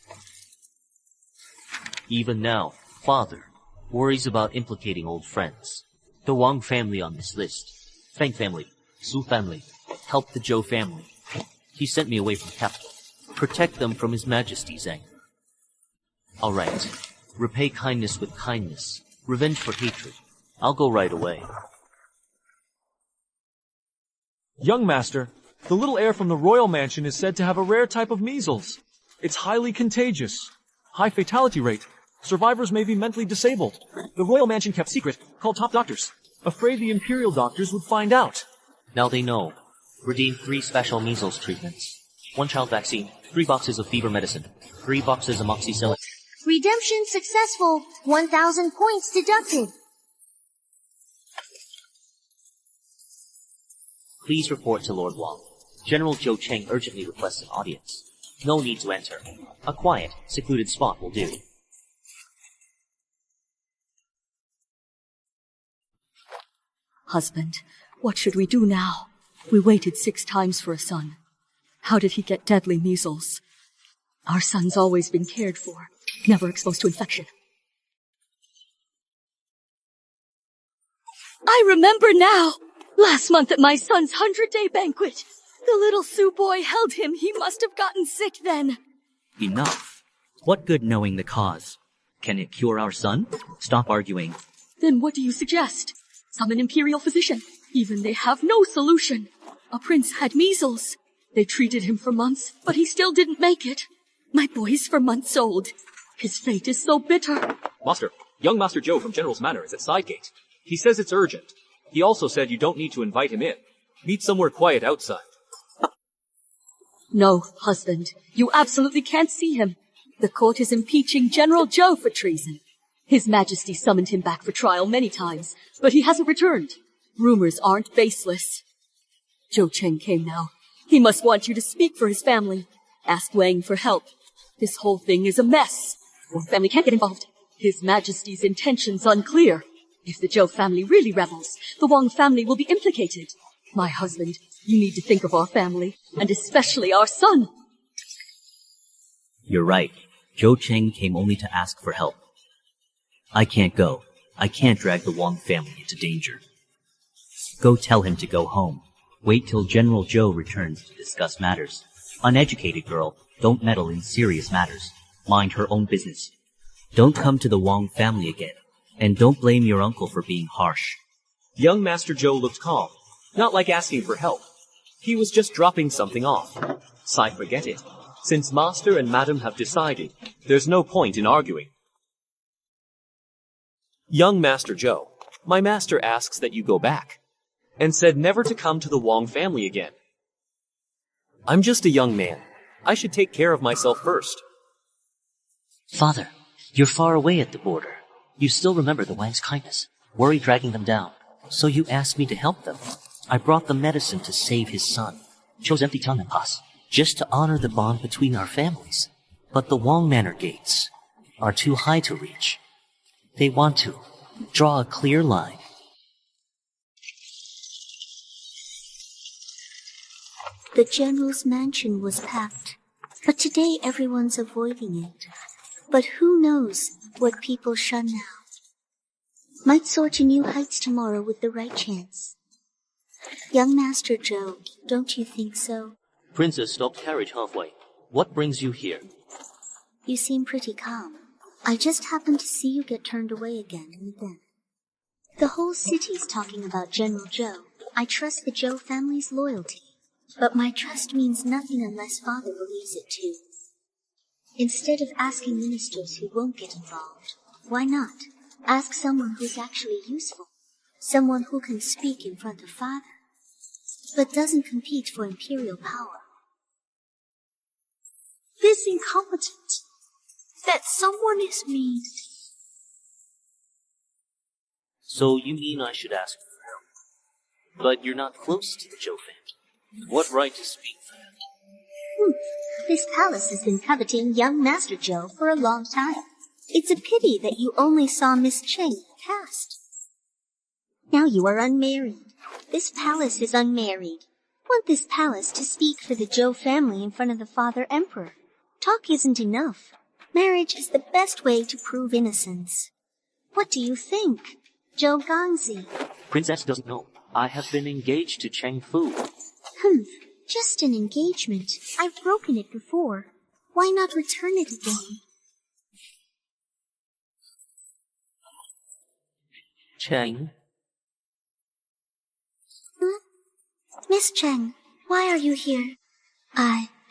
Even now, Father worries about implicating old friends. The Wang family on this list. Feng family, Su family, help the Zhou family. He sent me away from capital. Protect them from His Majesty's anger. Alright. Repay kindness with kindness. Revenge for hatred. I'll go right away. Young master, the little heir from the royal mansion is said to have a rare type of measles. It's highly contagious. High fatality rate. Survivors may be mentally disabled. The royal mansion kept secret, called top doctors. Afraid the imperial doctors would find out. Now they know. Redeem 3 special measles treatments. 1 child vaccine, 3 boxes of fever medicine, 3 boxes of amoxicillin. Redemption successful. 1,000 points deducted. Please report to Lord Wang. General Zhou Cheng urgently requests an audience. No need to enter. A quiet, secluded spot will do. Husband, what should we do now? We waited 6 times for a son. How did he get deadly measles? Our son's always been cared for, never exposed to infection. I remember now! Last month at my son's 100-day banquet, the little Su boy held him. He must have gotten sick then. Enough. What good knowing the cause? Can it cure our son? Stop arguing. Then what do you suggest? Summon imperial physician. Even they have no solution. A prince had measles. They treated him for months, but he still didn't make it. My boy's 4 months old. His fate is so bitter. Master, young Master Zhou from General's Manor is at Sidegate. He says it's urgent. He also said you don't need to invite him in. Meet somewhere quiet outside. No, husband. You absolutely can't see him. The court is impeaching General Zhou for treason. His Majesty summoned him back for trial many times, but he hasn't returned. Rumors aren't baseless. Zhou Cheng came now. He must want you to speak for his family. Ask Wang for help. This whole thing is a mess. Your family can't get involved. His Majesty's intentions unclear. If the Zhou family really rebels, the Wang family will be implicated. My husband, you need to think of our family, and especially our son. You're right. Zhou Cheng came only to ask for help. I can't go. I can't drag the Wang family into danger. Go tell him to go home. Wait till General Zhou returns to discuss matters. Uneducated girl, don't meddle in serious matters. Mind her own business. Don't come to the Wang family again. And don't blame your uncle for being harsh. Young Master Zhou looked calm, not like asking for help. He was just dropping something off. Sai, forget it. Since Master and Madam have decided, there's no point in arguing. Young Master Zhou, my master asks that you go back, and said never to come to the Wang family again. I'm just a young man. I should take care of myself first. Father, you're far away at the border. You still remember the Wang's kindness. Worry dragging them down. So you asked me to help them. I brought them medicine to save his son. Chose empty tongue and pass, just to honor the bond between our families. But the Wang Manor gates are too high to reach. They want to draw a clear line. The general's mansion was packed, but today everyone's avoiding it. But who knows what people shun now? Might soar to new heights tomorrow with the right chance. Young Master Zhou, don't you think so? Princess stopped carriage halfway. What brings you here? You seem pretty calm. I just happened to see you get turned away again and then. The whole city's talking about General Zhou. I trust the Zhou family's loyalty. But my trust means nothing unless Father believes it too. Instead of asking ministers who won't get involved, why not ask someone who's actually useful? Someone who can speak in front of Father, but doesn't compete for imperial power. This incompetent. That someone is mean. So you mean I should ask for help? But you're not close to the Zhou family. What right to speak for them? This palace has been coveting young Master Zhou for a long time. It's a pity that you only saw Miss Cheng in the past. Now you are unmarried. This palace is unmarried. Want this palace to speak for the Zhou family in front of the Father Emperor. Talk isn't enough. Marriage is the best way to prove innocence. What do you think, Zhou Gangzi? Princess doesn't know. I have been engaged to Cheng Fu. Just an engagement. I've broken it before. Why not return it again? Cheng? Miss Cheng, why are you here?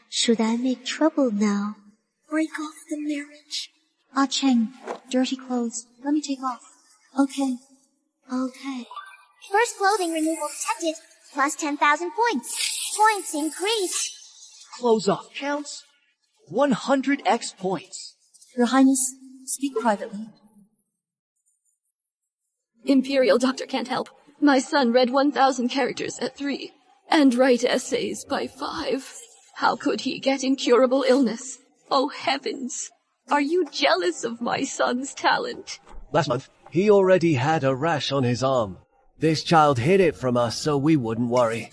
Should I make trouble now? Break off the marriage? Cheng, dirty clothes. Let me take off. Okay. First clothing removal detected. Plus 10,000 points. Points increased. Clothes off counts? 100x points. Your Highness, speak privately. Imperial Doctor can't help. My son read 1,000 characters at 3, and write essays by 5. How could he get incurable illness? Oh heavens! Are you jealous of my son's talent? Last month, he already had a rash on his arm. This child hid it from us so we wouldn't worry.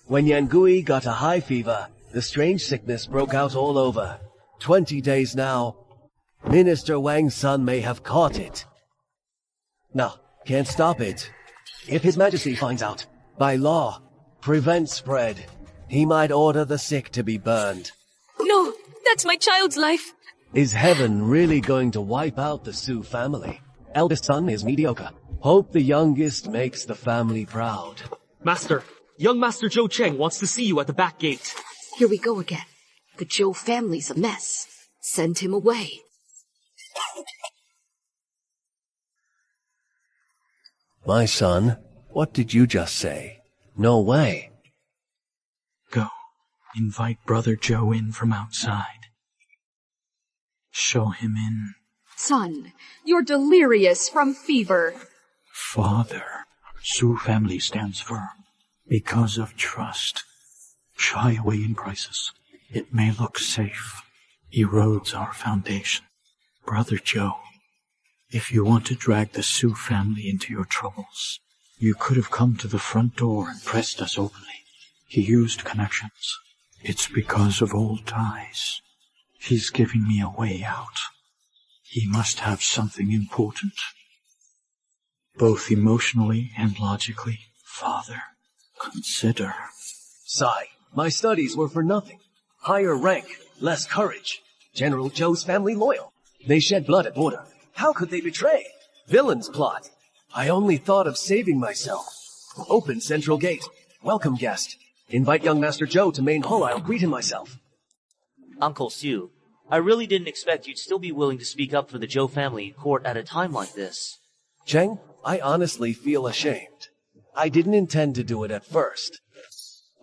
When Yangui got a high fever, the strange sickness broke out all over. 20 days now. Minister Wang's son may have caught it. No, can't stop it. If His Majesty finds out, by law, prevent spread, he might order the sick to be burned. No, that's my child's life. Is heaven really going to wipe out the Su family? Eldest son is mediocre. Hope the youngest makes the family proud. Master, young Master Zhou Cheng wants to see you at the back gate. Here we go again. The Zhou family's a mess. Send him away. My son, what did you just say? No way. Go. Invite Brother Zhou in from outside. Show him in. Son, you're delirious from fever. Father, Su family stands firm. Because of trust. Shy away in crisis. It may look safe. Erodes our foundation. Brother Zhou, If you want to drag the Su family into your troubles, you could have come to the front door and pressed us openly. He used connections. It's because of old ties. He's giving me a way out. He must have something important. Both emotionally and logically. Father, consider. Sai, my studies were for nothing. Higher rank, less courage. General Zhou's family loyal. They shed blood at border. How could they betray? Villain's plot. I only thought of saving myself. Open central gate. Welcome guest. Invite young Master Zhou to main hall. I'll greet him myself. Uncle Su, I really didn't expect you'd still be willing to speak up for the Zhou family in court at a time like this. Cheng, I honestly feel ashamed. I didn't intend to do it at first.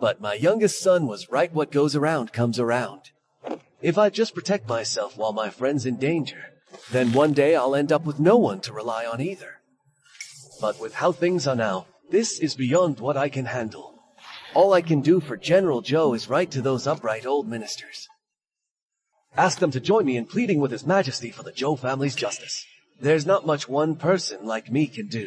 But my youngest son was right, what goes around comes around. If I just protect myself while my friend's in danger, then one day I'll end up with no one to rely on either. But with how things are now, this is beyond what I can handle. All I can do for General Zhou is write to those upright old ministers. Ask them to join me in pleading with His Majesty for the Zhou family's justice. There's not much one person like me can do.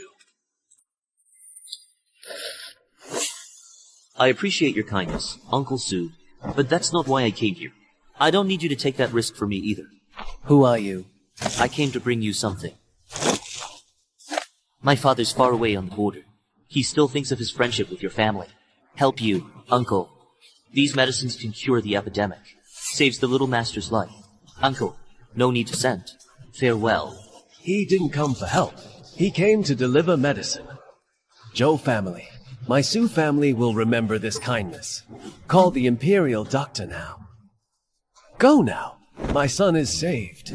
I appreciate your kindness, Uncle Su, but that's not why I came here. I don't need you to take that risk for me either. Who are you? I came to bring you something. My father's far away on the border. He still thinks of his friendship with your family. Help you, Uncle. These medicines can cure the epidemic. Saves the little master's life. Uncle, no need to send. Farewell. He didn't come for help. He came to deliver medicine. Zhou family. My Su family will remember this kindness. Call the Imperial Doctor now. Go now. My son is saved.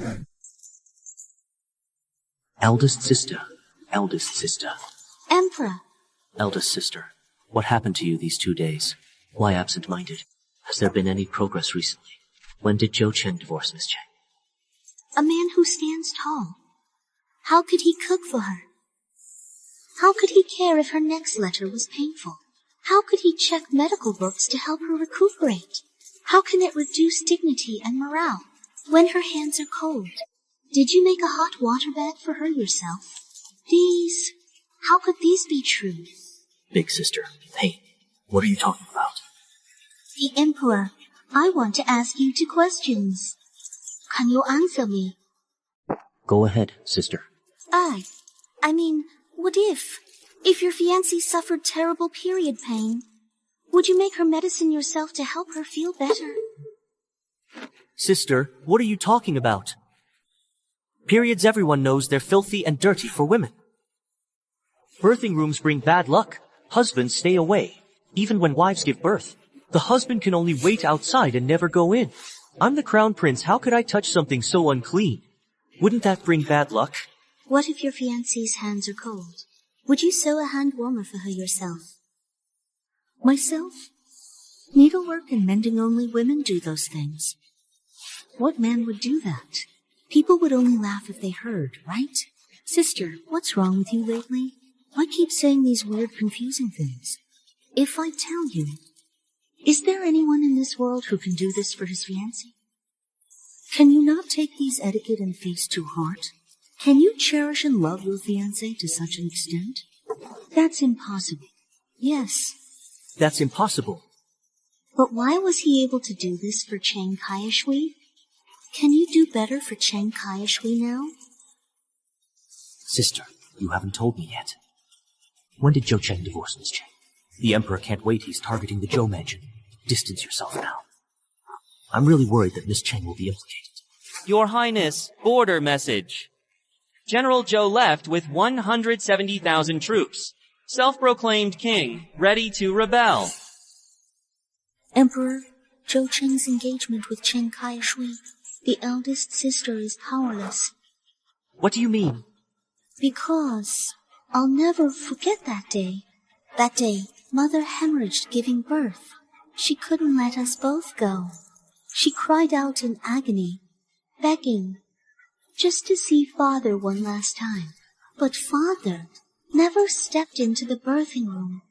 Eldest sister. Eldest sister. Emperor. Eldest sister. What happened to you these 2 days? Why absent-minded? Has there been any progress recently? When did Zhou Chen divorce Miss Cheng? A man who stands tall. How could he cook for her? How could he care if her next letter was painful? How could he check medical books to help her recuperate? How can it reduce dignity and morale when her hands are cold? Did you make a hot water bed for her yourself? How could these be true? Big sister, hey, what are you talking about? The Emperor, I want to ask you 2 questions. Can you answer me? Go ahead, sister. I mean, what if your fiancée suffered terrible period pain, would you make her medicine yourself to help her feel better? Sister, what are you talking about? Periods, everyone knows they're filthy and dirty for women. Birthing rooms bring bad luck. Husbands stay away. Even when wives give birth, the husband can only wait outside and never go in. I'm the crown prince. How could I touch something so unclean? Wouldn't that bring bad luck? What if your fiancée's hands are cold? Would you sew a hand warmer for her yourself? Myself? Needlework and mending, only women do those things. What man would do that? People would only laugh if they heard, right? Sister, what's wrong with you lately? Why keep saying these weird, confusing things? If I tell you, is there anyone in this world who can do this for his fiancée? Can you not take these etiquette and face to heart? Can you cherish and love your fiancé to such an extent? That's impossible. Yes. That's impossible. But why was he able to do this for Cheng Kai-Shui? Can you do better for Cheng Kai-Shui now? Sister, you haven't told me yet. When did Zhou Chen divorce Miss Cheng? The Emperor can't wait. He's targeting the Zhou mansion. Distance yourself now. I'm really worried that Miss Cheng will be implicated. Your Highness, border message. General Zhou left with 170,000 troops. Self-proclaimed king, ready to rebel. Emperor, Zhou Cheng's engagement with Cheng Kai-Shui, the eldest sister, is powerless. What do you mean? Because I'll never forget that day. That day, Mother hemorrhaged giving birth. She couldn't let us both go. She cried out in agony, begging, just to see Father one last time. But Father never stepped into the birthing room.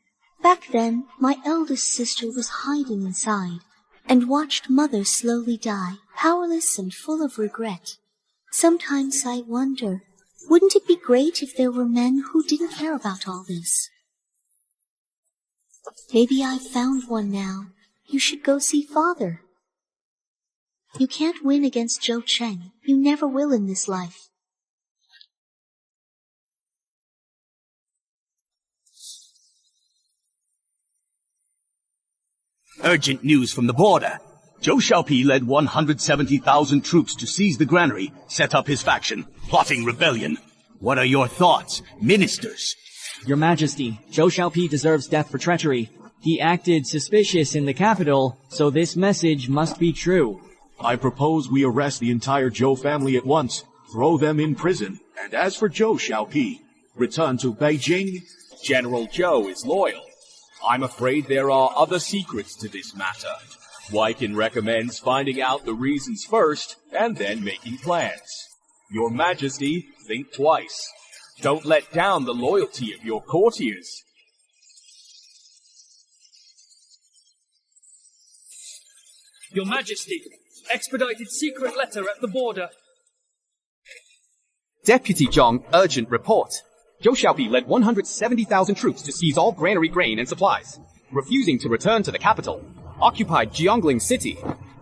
Back then, my eldest sister was hiding inside and watched Mother slowly die, powerless and full of regret. Sometimes I wonder Wouldn't it be great if there were men who didn't care about all this? Maybe I've found one now. You should go see Father. You can't win against Zhou Cheng. You never will in this life. Urgent news from the border. Zhou Xiaopi led 170,000 troops to seize the granary, set up his faction, plotting rebellion. What are your thoughts, ministers? Your Majesty, Zhou Xiaopi deserves death for treachery. He acted suspicious in the capital, so this message must be true. I propose we arrest the entire Zhou family at once, throw them in prison, and as for Zhou Xiaopi, return to Beijing. General Zhou is loyal. I'm afraid there are other secrets to this matter. Wykin recommends finding out the reasons first, and then making plans. Your Majesty, think twice. Don't let down the loyalty of your courtiers. Your Majesty, expedited secret letter at the border. Deputy Zhang, urgent report. Zhou Xiaopi led 170,000 troops to seize all granary grain and supplies, refusing to return to the capital. Occupied Jiangling City.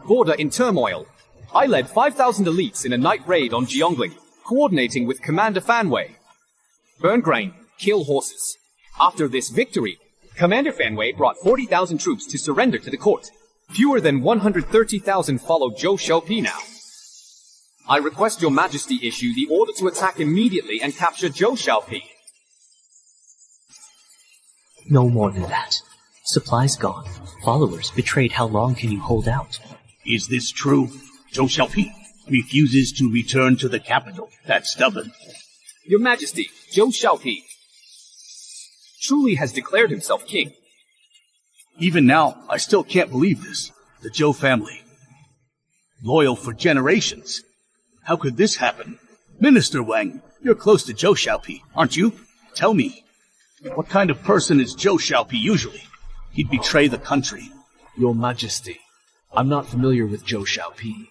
Border in turmoil. I led 5,000 elites in a night raid on Jiangling, coordinating with Commander Fanwei. Burn grain, kill horses. After this victory, Commander Fanwei brought 40,000 troops to surrender to the court. Fewer than 130,000 follow Zhou Xiaopi now. I request Your Majesty issue the order to attack immediately and capture Zhou Xiaopi. No more than that. Supplies gone. Followers betrayed. How long can you hold out? Is this true? Zhou Xiaopi refuses to return to the capital. That's stubborn. Your Majesty, Zhou Xiaopi truly has declared himself king. Even now, I still can't believe this. The Zhou family. Loyal for generations. How could this happen? Minister Wang, you're close to Zhou Xiaopi, aren't you? Tell me, what kind of person is Zhou Xiaopi usually? He'd betray the country. Your Majesty, I'm not familiar with Zhou Xiaopi,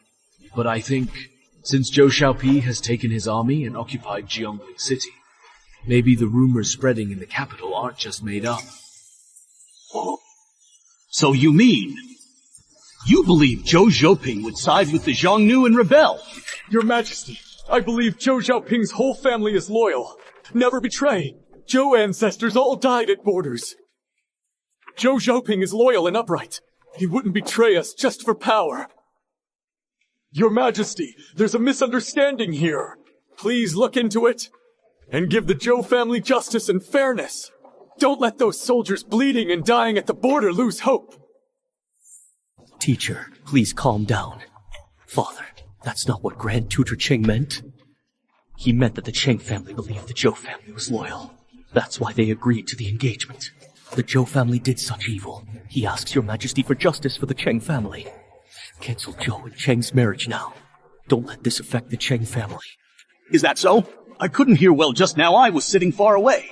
but I think since Zhou Xiaopi has taken his army and occupied Jiangling City, maybe the rumors spreading in the capital aren't just made up. Oh. So you mean you believe Zhou Xiaoping would side with the Xiongnu and rebel? Your Majesty, I believe Zhou Xiaoping's whole family is loyal. Never betray. Zhou ancestors all died at borders. Zhou Xiaoping is loyal and upright. He wouldn't betray us just for power. Your Majesty, there's a misunderstanding here. Please look into it and give the Zhou family justice and fairness. Don't let those soldiers bleeding and dying at the border lose hope. Teacher, please calm down. Father, that's not what Grand Tutor Cheng meant. He meant that the Cheng family believed the Zhou family was loyal. That's why they agreed to the engagement. The Zhou family did such evil. He asks Your Majesty for justice for the Cheng family. Cancel Zhou and Cheng's marriage now. Don't let this affect the Cheng family. Is that so? I couldn't hear well just now. I was sitting far away.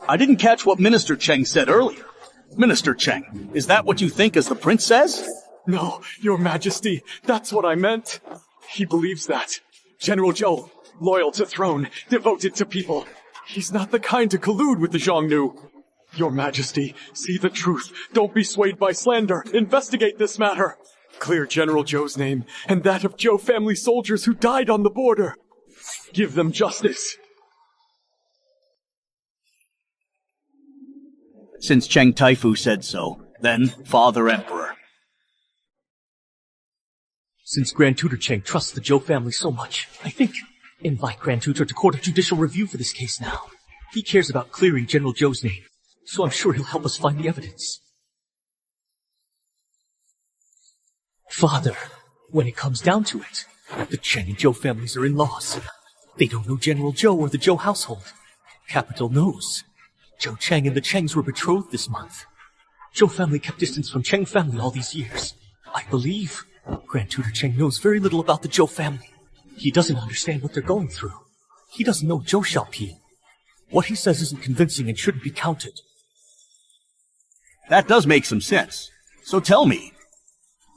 I didn't catch what Minister Cheng said earlier. Minister Cheng, is that what you think as the prince says? No, Your Majesty, that's what I meant. He believes that. General Zhou, loyal to throne, devoted to people. He's not the kind to collude with the Xiongnu. Your Majesty, see the truth. Don't be swayed by slander. Investigate this matter. Clear General Zhou's name and that of Zhou family soldiers who died on the border. Give them justice. Since Cheng Taifu said so, then Father Emperor. Since Grand Tutor Cheng trusts the Zhou family so much, I think invite Grand Tutor to court of judicial review for this case now. He cares about clearing General Zhou's name, so I'm sure he'll help us find the evidence. Father, when it comes down to it, the Cheng and Zhou families are in laws. They don't know General Zhou or the Zhou household. Capital knows. Zhou Cheng and the Chengs were betrothed this month. Zhou family kept distance from Cheng family all these years. I believe Grand Tutor Cheng knows very little about the Zhou family. He doesn't understand what they're going through. He doesn't know Zhou Xiaopi. What he says isn't convincing and shouldn't be counted. That does make some sense. So tell me,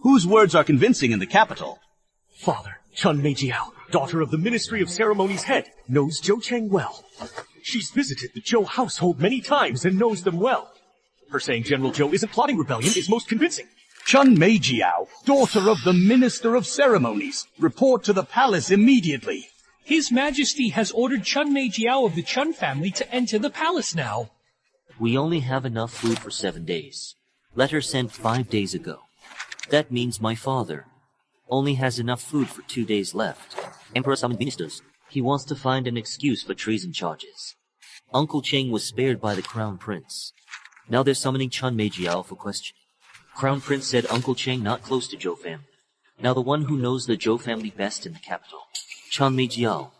whose words are convincing in the capital? Father, Chun Meijiao, daughter of the Ministry of Ceremonies head, knows Zhou Cheng well. She's visited the Zhou household many times and knows them well. Her saying General Zhou isn't plotting rebellion is most convincing. Chun Meijiao, daughter of the Minister of Ceremonies, report to the palace immediately. His Majesty has ordered Chun Meijiao of the Chun family to enter the palace now. We only have enough food for 7 days. Letter sent 5 days ago. That means my father only has enough food for 2 days left. Emperor summoned ministers. He wants to find an excuse for treason charges. Uncle Cheng was spared by the Crown Prince. Now they're summoning Chun Meijiao for questioning. Crown Prince said Uncle Cheng not close to Zhou family. Now the one who knows the Zhou family best in the capital, Chun Meijiao.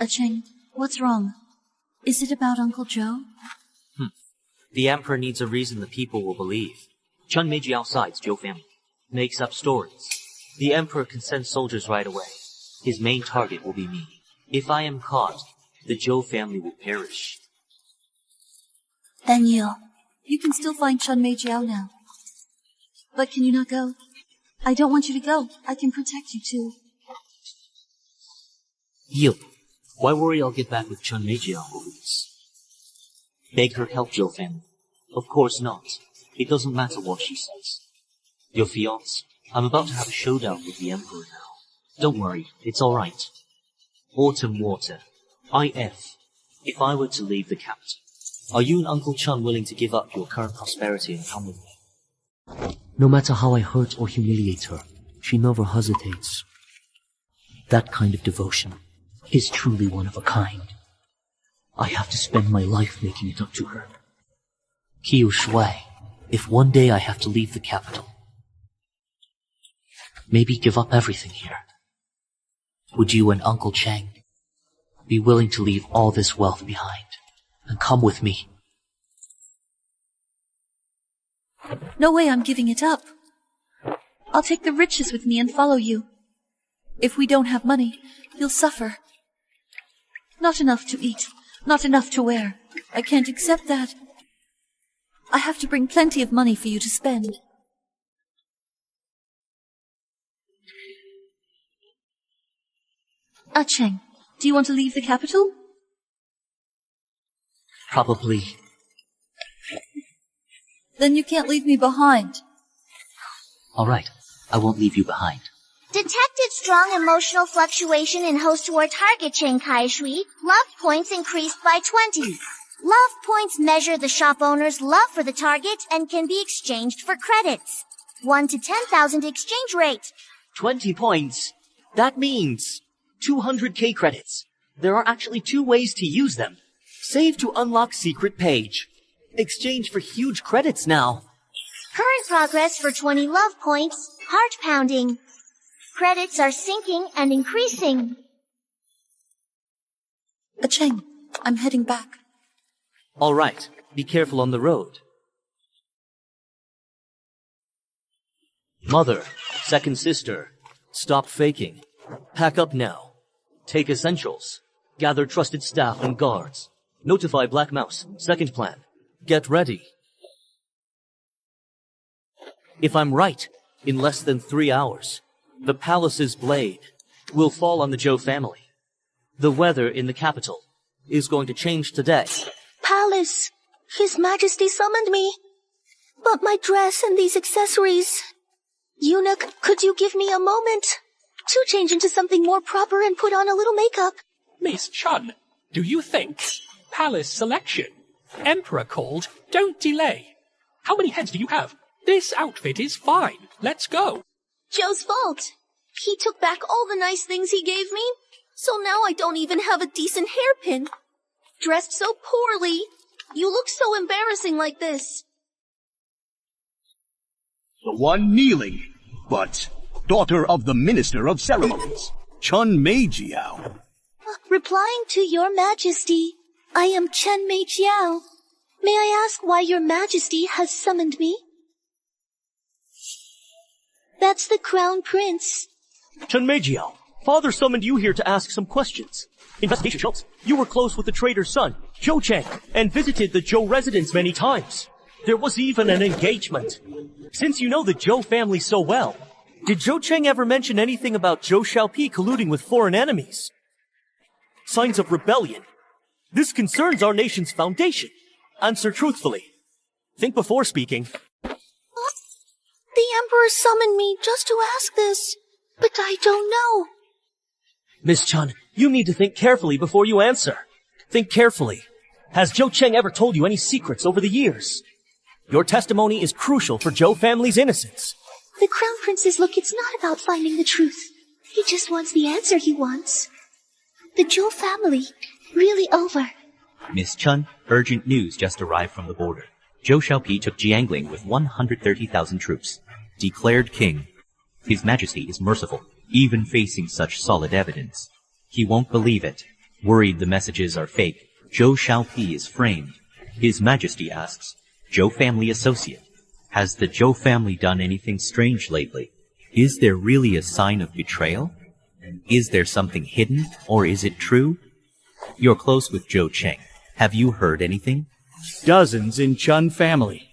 Cheng, what's wrong? Is it about Uncle Zhou? The Emperor needs a reason the people will believe. Chun Meijiao sides Zhou family, makes up stories. The Emperor can send soldiers right away. His main target will be me. If I am caught, the Zhou family will perish. Then you can still find Chun Meijiao now. But can you not go? I don't want you to go. I can protect you too. Yu, why worry? I'll get back with Chun Meijiao over this. Beg her help Zhou family. Of course not. It doesn't matter what she says. Your fiancé, I'm about to have a showdown with the Emperor now. Don't worry, it's alright. Autumn Water. IF. If I were to leave the capital, are you and Uncle Chun willing to give up your current prosperity and come with me? No matter how I hurt or humiliate her, she never hesitates. That kind of devotion is truly one of a kind. I have to spend my life making it up to her. Qiu Shui, if one day I have to leave the capital, maybe give up everything here, would you and Uncle Cheng be willing to leave all this wealth behind and come with me? No way I'm giving it up. I'll take the riches with me and follow you. If we don't have money, you'll suffer. Not enough to eat, not enough to wear. I can't accept that. I have to bring plenty of money for you to spend. Cheng, do you want to leave the capital? Probably. Then you can't leave me behind. Alright, I won't leave you behind. Detected strong emotional fluctuation in host toward target Cheng Kai-shui. Love points increased by 20. Love points measure the shop owner's love for the target and can be exchanged for credits. 1 to 10,000 exchange rate. 20 points? That means 200k credits. There are actually 2 ways to use them. Save to unlock secret page. Exchange for huge credits now. Current progress for 20 love points. Heart pounding. Credits are sinking and increasing. Cheng, I'm heading back. Alright, be careful on the road. Mother, second sister, stop faking. Pack up now. Take essentials. Gather trusted staff and guards. Notify Black Mouse, second plan. Get ready. If I'm right, in less than 3 hours, the palace's blade will fall on the Zhou family. The weather in the capital is going to change today. Palace, His Majesty summoned me. But my dress and these accessories... Eunuch, could you give me a moment to change into something more proper and put on a little makeup? Miss Chun, do you think? Palace selection. Emperor called, don't delay. How many heads do you have? This outfit is fine. Let's go. Zhou's fault. He took back all the nice things he gave me, so now I don't even have a decent hairpin. Dressed so poorly. You look so embarrassing like this. The one kneeling, but daughter of the Minister of Ceremonies, Chun Meijiao. Replying to your Majesty, I am Chun Meijiao. May I ask why your Majesty has summoned me? That's the Crown Prince. Chun Meijiao, Father summoned you here to ask some questions. Investigation shows you were close with the trader's son, Zhou Cheng, and visited the Zhou residence many times. There was even an engagement. Since you know the Zhou family so well, Did Zhou Cheng ever mention anything about Zhou Xiaopi colluding with foreign enemies? Signs of rebellion. This concerns our nation's foundation. Answer truthfully. Think before speaking. The Emperor summoned me just to ask this, but I don't know. Miss Chun, you need to think carefully before you answer. Think carefully. Has Zhou Cheng ever told you any secrets over the years? Your testimony is crucial for Zhou family's innocence. The Crown Prince's look, it's not about finding the truth. He just wants the answer he wants. The Zhou family, really over. Miss Chun, urgent news just arrived from the border. Zhou Xiaopi took Jiangling with 130,000 troops. Declared king. His Majesty is merciful, even facing such solid evidence. He won't believe it. Worried the messages are fake, Zhou Xiaopi is framed. His Majesty asks, Zhou family associate, has the Zhou family done anything strange lately? Is there really a sign of betrayal? Is there something hidden, or is it true? You're close with Zhou Cheng. Have you heard anything? Dozens in Chun family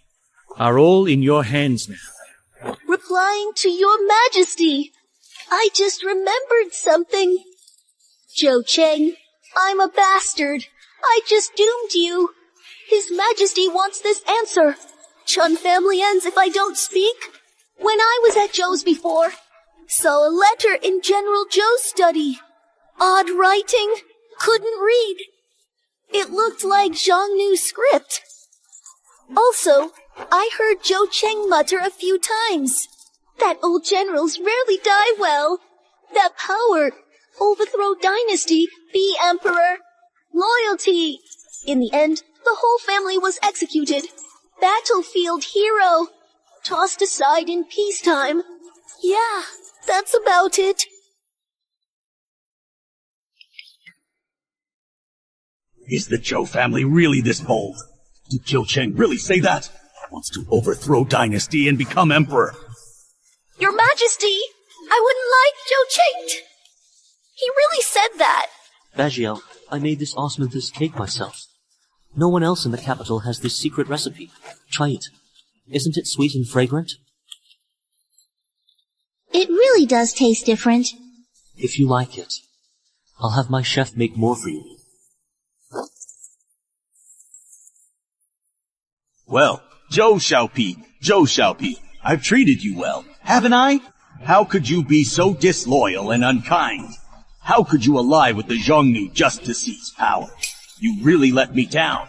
are all in your hands now. Replying to your Majesty, I just remembered something. Zhou Cheng, I'm a bastard. I just doomed you. His Majesty wants this answer. Chun family ends if I don't speak. When I was at Zhou's before, saw a letter in General Zhou's study. Odd writing, couldn't read. It looked like Xiangnu's script. Also, I heard Zhou Cheng mutter a few times. That old generals rarely die well. That power, overthrow dynasty, be emperor, loyalty. In the end, the whole family was executed. Battlefield hero. Tossed aside in peacetime. Yeah, that's about it. Is the Zhou family really this bold? Did Zhou Cheng really say that? Wants to overthrow dynasty and become emperor. Your Majesty, I wouldn't like Zhou Cheng. He really said that. Bajiao, I made this osmanthus cake myself. No one else in the capital has this secret recipe. Try it. Isn't it sweet and fragrant? It really does taste different. If you like it, I'll have my chef make more for you. Well, Zhou Xiaopi, I've treated you well, haven't I? How could you be so disloyal and unkind? How could you ally with the Xiongnu just to seize power? You really let me down.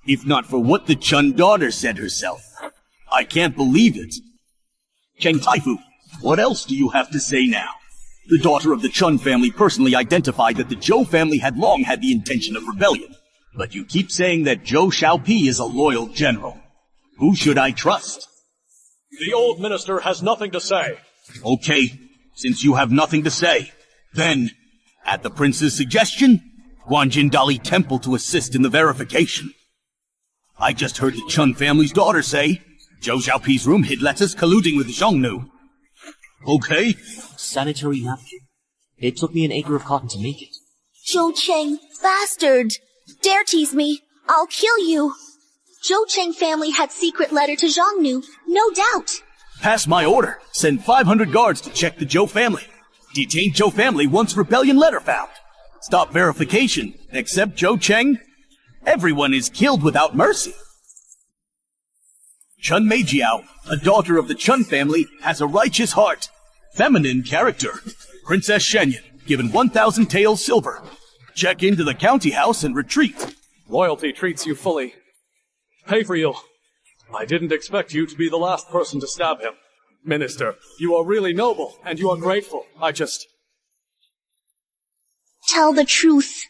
If not for what the Chun daughter said herself. I can't believe it. Cheng Taifu, what else do you have to say now? The daughter of the Chun family personally identified that the Zhou family had long had the intention of rebellion. But you keep saying that Zhou Xiaopi is a loyal general. Who should I trust? The old minister has nothing to say. Okay, since you have nothing to say, then, at the prince's suggestion, Guanjin Dali Temple to assist in the verification. I just heard the Chun family's daughter say, Zhou Xiaopi's room hid letters colluding with Xiongnu. Okay. Sanitary napkin. It took me an acre of cotton to make it. Zhou Cheng, bastard. Dare tease me, I'll kill you. Zhou Cheng family had secret letter to Xiongnu, no doubt. Pass my order. Send 500 guards to check the Zhou family. Detain Zhou family once rebellion letter found. Stop verification, except Zhou Cheng. Everyone is killed without mercy. Chun Meijiao, a daughter of the Chun family, has a righteous heart. Feminine character. Princess Shenyan, given 1,000 taels silver. Check into the county house and retreat. Loyalty treats you fully. Pay for you. I didn't expect you to be the last person to stab him. Minister, you are really noble, and you are grateful. Tell the truth.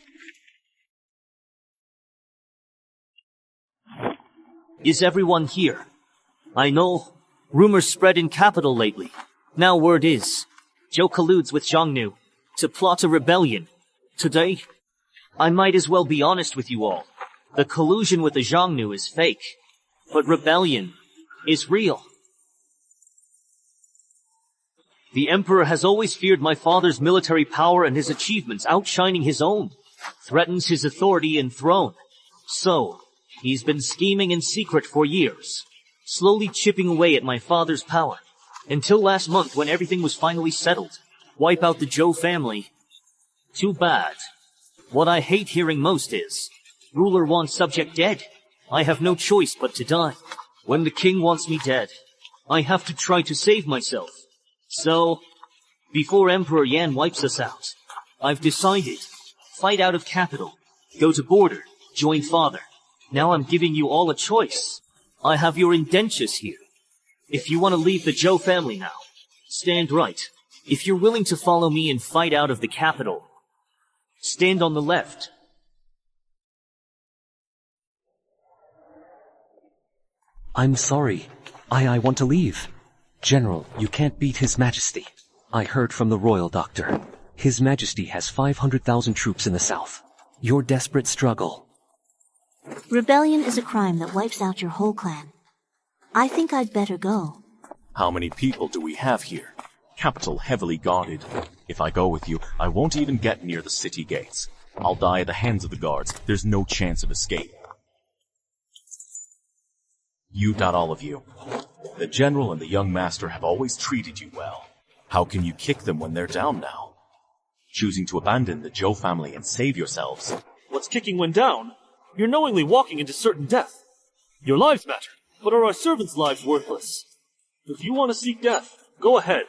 Is everyone here? I know rumors spread in capital lately. Now word is, Zhou colludes with Xiongnu to plot a rebellion. Today, I might as well be honest with you all. The collusion with the Xiongnu is fake, but rebellion is real. The Emperor has always feared my father's military power and his achievements outshining his own, threatens his authority and throne. So, he's been scheming in secret for years, slowly chipping away at my father's power. Until last month when everything was finally settled. Wipe out the Zhou family. Too bad. What I hate hearing most is, ruler wants subject dead. I have no choice but to die. When the king wants me dead, I have to try to save myself. So, before Emperor Yan wipes us out, I've decided, fight out of capital, go to border, join father. Now I'm giving you all a choice. I have your indentures here. If you want to leave the Zhou family now, stand right. If you're willing to follow me and fight out of the capital, stand on the left. I'm sorry. I want to leave. General, you can't beat His Majesty. I heard from the royal doctor. His Majesty has 500,000 troops in the south. Your desperate struggle. Rebellion is a crime that wipes out your whole clan. I think I'd better go. How many people do we have here? Capital heavily guarded. If I go with you, I won't even get near the city gates. I'll die at the hands of the guards. There's no chance of escape. You doubt all of you. The general and the young master have always treated you well. How can you kick them when they're down now? Choosing to abandon the Zhou family and save yourselves. What's kicking when down? You're knowingly walking into certain death. Your lives matter, but are our servants' lives worthless? If you want to seek death, go ahead.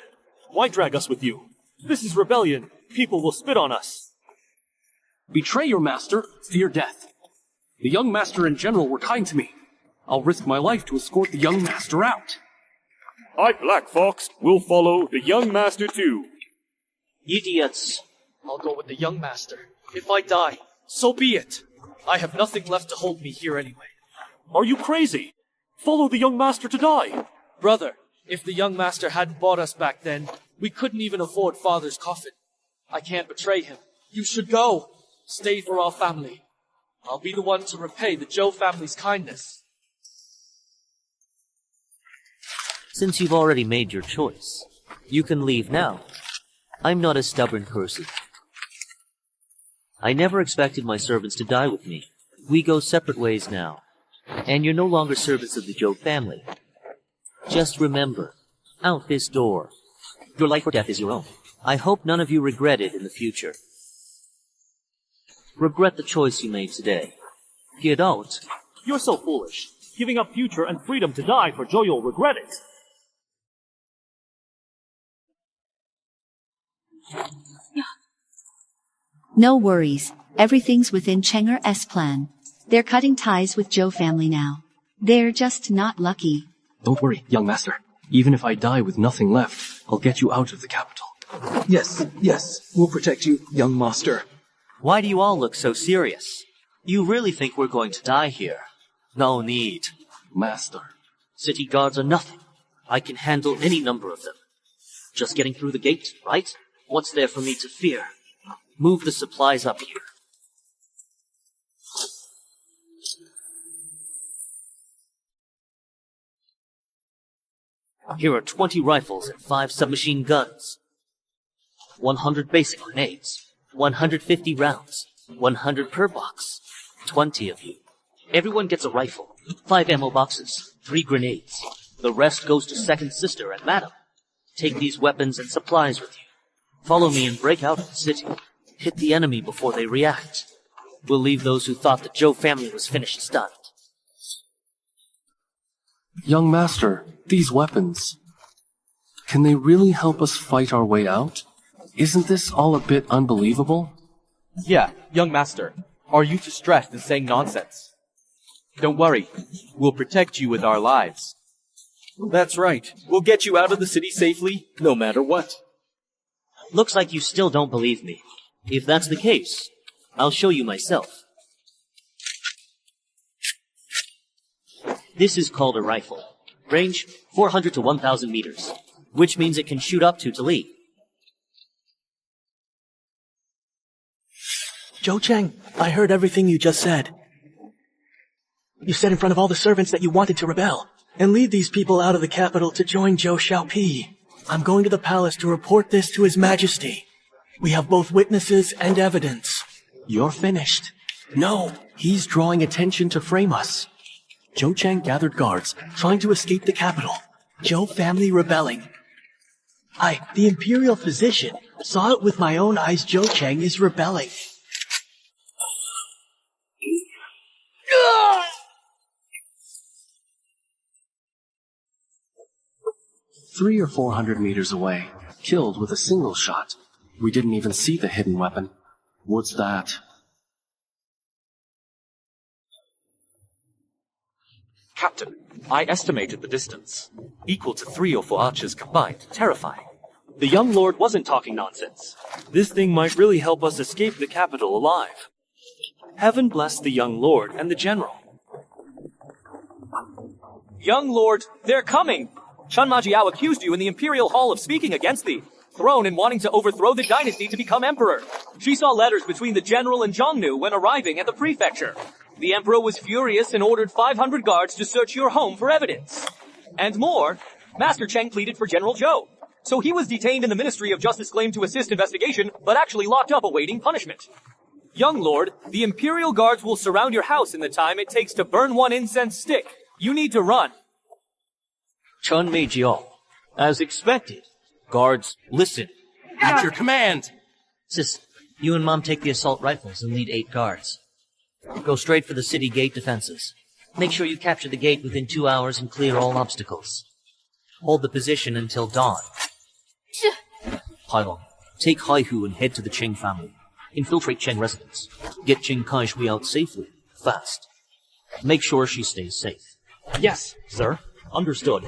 Why drag us with you? This is rebellion. People will spit on us. Betray your master, fear death. The young master and general were kind to me. I'll risk my life to escort the young master out. I, Black Fox, will follow the young master too. Idiots. I'll go with the young master. If I die, so be it. I have nothing left to hold me here anyway. Are you crazy? Follow the young master to die. Brother, if the young master hadn't bought us back then, we couldn't even afford father's coffin. I can't betray him. You should go. Stay for our family. I'll be the one to repay the Zhou family's kindness. Since you've already made your choice, you can leave now. I'm not a stubborn person. I never expected my servants to die with me. We go separate ways now, and you're no longer servants of the Zhou family. Just remember, out this door. Your life or death is your own. I hope none of you regret it in the future. Regret the choice you made today. Get out. You're so foolish. Giving up future and freedom to die for Zhou you'll regret it. No worries. Everything's within Cheng'er's plan. They're cutting ties with Zhou family now. They're just not lucky. Don't worry, young master. Even if I die with nothing left, I'll get you out of the capital. Yes, we'll protect you, young master. Why do you all look so serious? You really think we're going to die here? No need. Master. City guards are nothing. I can handle any number of them. Just getting through the gate, right? What's there for me to fear? Move the supplies up here. Here are 20 rifles and 5 submachine guns. 100 basic grenades. 150 rounds. 100 per box. 20 of you. Everyone gets a rifle. 5 ammo boxes. 3 grenades. The rest goes to second sister and madam. Take these weapons and supplies with you. Follow me and break out of the city. Hit the enemy before they react. We'll leave those who thought the Zhou family was finished stunned. Young master, these weapons. Can they really help us fight our way out? Isn't this all a bit unbelievable? Yeah, young master. Are you too stressed and saying nonsense? Don't worry. We'll protect you with our lives. That's right. We'll get you out of the city safely, no matter what. Looks like you still don't believe me. If that's the case, I'll show you myself. This is called a rifle. Range 400 to 1,000 meters, which means it can shoot up to Li. Zhou Cheng, I heard everything you just said. You said in front of all the servants that you wanted to rebel, and lead these people out of the capital to join Zhou Xiaopi. I'm going to the palace to report this to His Majesty. We have both witnesses and evidence. You're finished. No, he's drawing attention to frame us. Zhou Cheng gathered guards, trying to escape the capital. Zhou family rebelling. The Imperial physician, saw it with my own eyes. Zhou Cheng is rebelling. 300 or 400 meters away, killed with a single shot. We didn't even see the hidden weapon. What's that? Captain, I estimated the distance. Equal to 3 or 4 archers combined. Terrifying. The young lord wasn't talking nonsense. This thing might really help us escape the capital alive. Heaven bless the young lord and the general. Young lord, they're coming! Chun Majiao accused you in the Imperial Hall of speaking against the throne and wanting to overthrow the dynasty to become emperor. She saw letters between the general and Zhongnu when arriving at the prefecture. The emperor was furious and ordered 500 guards to search your home for evidence. And more, Master Cheng pleaded for General Zhou. So he was detained in the Ministry of Justice, claimed to assist investigation, but actually locked up awaiting punishment. Young lord, the Imperial guards will surround your house in the time it takes to burn one incense stick. You need to run. Chun Meijiao. As expected. Guards, listen. At your command! Sis, you and Mom take the assault rifles and lead 8 guards. Go straight for the city gate defenses. Make sure you capture the gate within 2 hours and clear all obstacles. Hold the position until dawn. Pailong, take Haihu and head to the Cheng family. Infiltrate Cheng residence. Get Cheng Kaishui out safely. Fast. Make sure she stays safe. Yes, sir. Understood.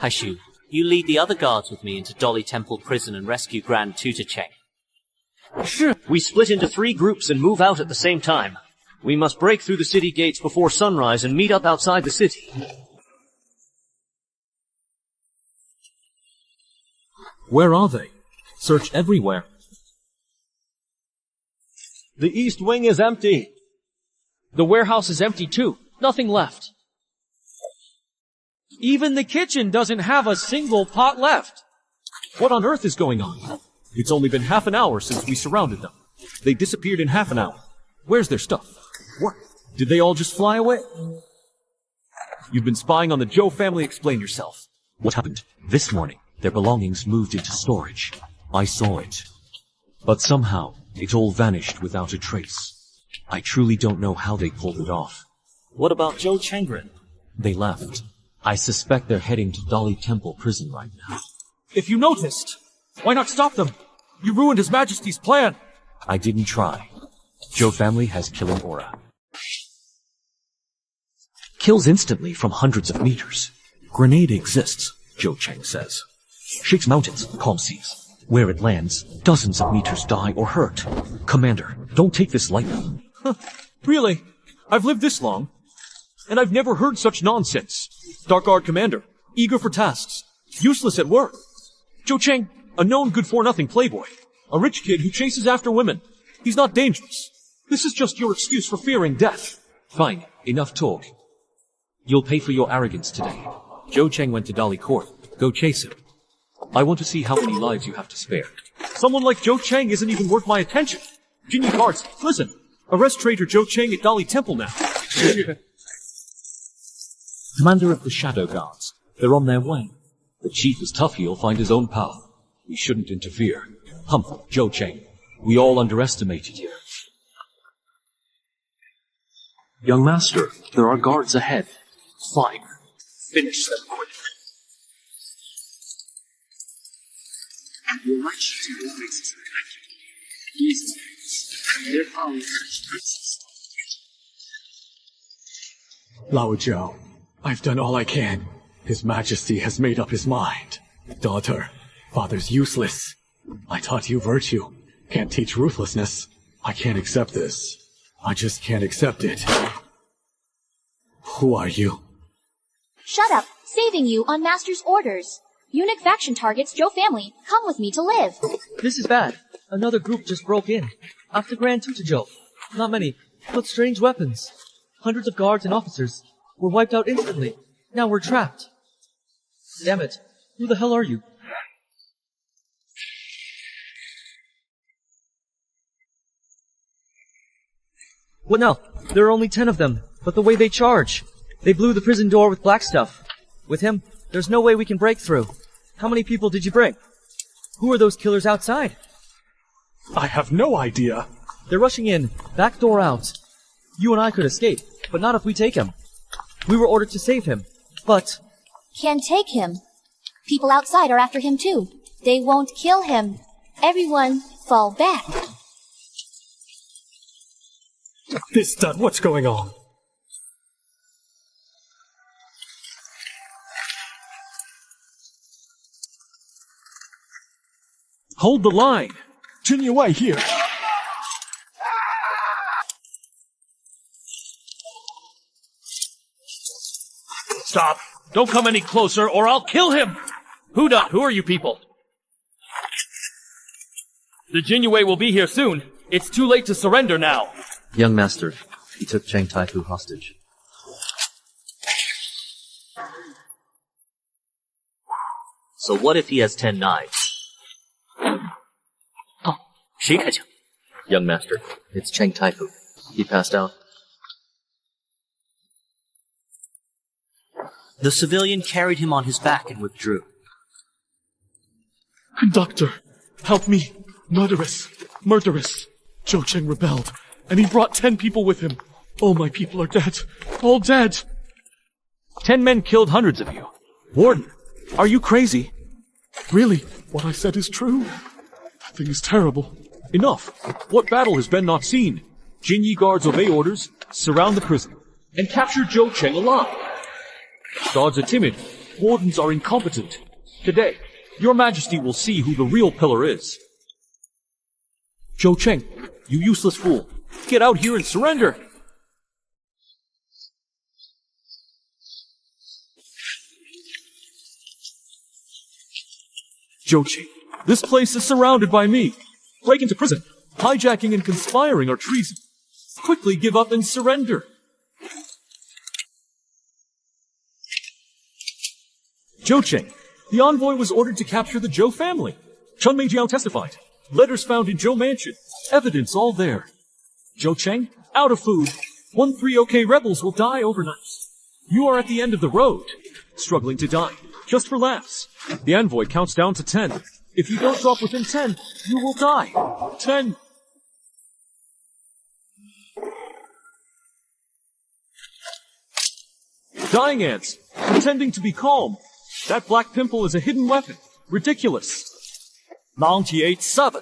Haishu, you lead the other guards with me into Dolly Temple Prison and rescue Grand Tutor Cheng. Sure. We split into 3 groups and move out at the same time. We must break through the city gates before sunrise and meet up outside the city. Where are they? Search everywhere. The east wing is empty. The warehouse is empty too. Nothing left. Even the kitchen doesn't have a single pot left. What on earth is going on? It's only been half an hour since we surrounded them. They disappeared in half an hour. Where's their stuff? What? Did they all just fly away? You've been spying on the Zhou family. Explain yourself. What happened? This morning, their belongings moved into storage. I saw it. But somehow, it all vanished without a trace. I truly don't know how they pulled it off. What about Zhou Chenggren? They left. I suspect they're heading to Dolly Temple Prison right now. If you noticed, why not stop them? You ruined His Majesty's plan. I didn't try. Zhou family has killing aura. Kills instantly from hundreds of meters. Grenade exists, Zhou Cheng says. Shakes mountains, calm seas. Where it lands, dozens of meters die or hurt. Commander, don't take this lightly. Really? I've lived this long, and I've never heard such nonsense. Dark Guard commander, eager for tasks, useless at work. Zhou Cheng, a known good-for-nothing playboy. A rich kid who chases after women. He's not dangerous. This is just your excuse for fearing death. Fine, enough talk. You'll pay for your arrogance today. Zhou Cheng went to Dolly Court. Go chase him. I want to see how many lives you have to spare. Someone like Zhou Cheng isn't even worth my attention. Jinyi guards, listen. Arrest traitor Zhou Cheng at Dolly Temple now. Commander of the Shadow Guards. They're on their way. The chief is tough, he'll find his own path. We shouldn't interfere. Humph, Zhou Cheng. We all underestimated you. Young master, there are guards ahead. Fine. Finish them quick. Your Majesty always these days, their power is Lao Zhou, I've done all I can. His Majesty has made up his mind. Daughter, father's useless. I taught you virtue. Can't teach ruthlessness. I can't accept this. I just can't accept it. Who are you? Shut up. Saving you on Master's orders. Eunuch faction targets Zhou family. Come with me to live. This is bad. Another group just broke in. After Grand Tutor Zhou. Not many, but strange weapons. Hundreds of guards and officers were wiped out instantly. Now we're trapped. Damn it. Who the hell are you? What now? There are only 10 of them, but the way they charge. They blew the prison door with black stuff. With him, there's no way we can break through. How many people did you bring? Who are those killers outside? I have no idea. They're rushing in, back door out. You and I could escape, but not if we take him. We were ordered to save him, but... Can't take him. People outside are after him too. They won't kill him. Everyone, fall back. This done, what's going on? Hold the line! Jinyue here. Stop! Don't come any closer or I'll kill him! Who are you people? The Jinyue will be here soon. It's too late to surrender now. Young master, he took Cheng Taifu hostage. So what if he has 10 knives? Young master, it's Cheng Taifu. He passed out. The civilian carried him on his back and withdrew. Doctor, help me. Murderous. Zhou Cheng rebelled, and he brought 10 people with him. All my people are dead. All dead. 10 men killed hundreds of you. Warden, are you crazy? Really? What I said is true? That thing is terrible. Enough. What battle has been not seen? Jinyi guards obey orders, surround the prison, and capture Zhou Cheng alive. Guards are timid. Wardens are incompetent. Today, your majesty will see who the real pillar is. Zhou Cheng, you useless fool. Get out here and surrender! Zhou Cheng, this place is surrounded by me. Break into prison. Hijacking and conspiring are treason. Quickly give up and surrender. Zhou Cheng, the envoy was ordered to capture the Zhou family. Chun Meijiao testified. Letters found in Zhou Mansion. Evidence all there. Zhou Cheng, out of food. 1-3 OK rebels will die overnight. You are at the end of the road. Struggling to die. Just for laughs. The envoy counts down to 10. If you don't drop within 10, you will die. 10. Dying ants, pretending to be calm. That black pimple is a hidden weapon. Ridiculous. 98-7.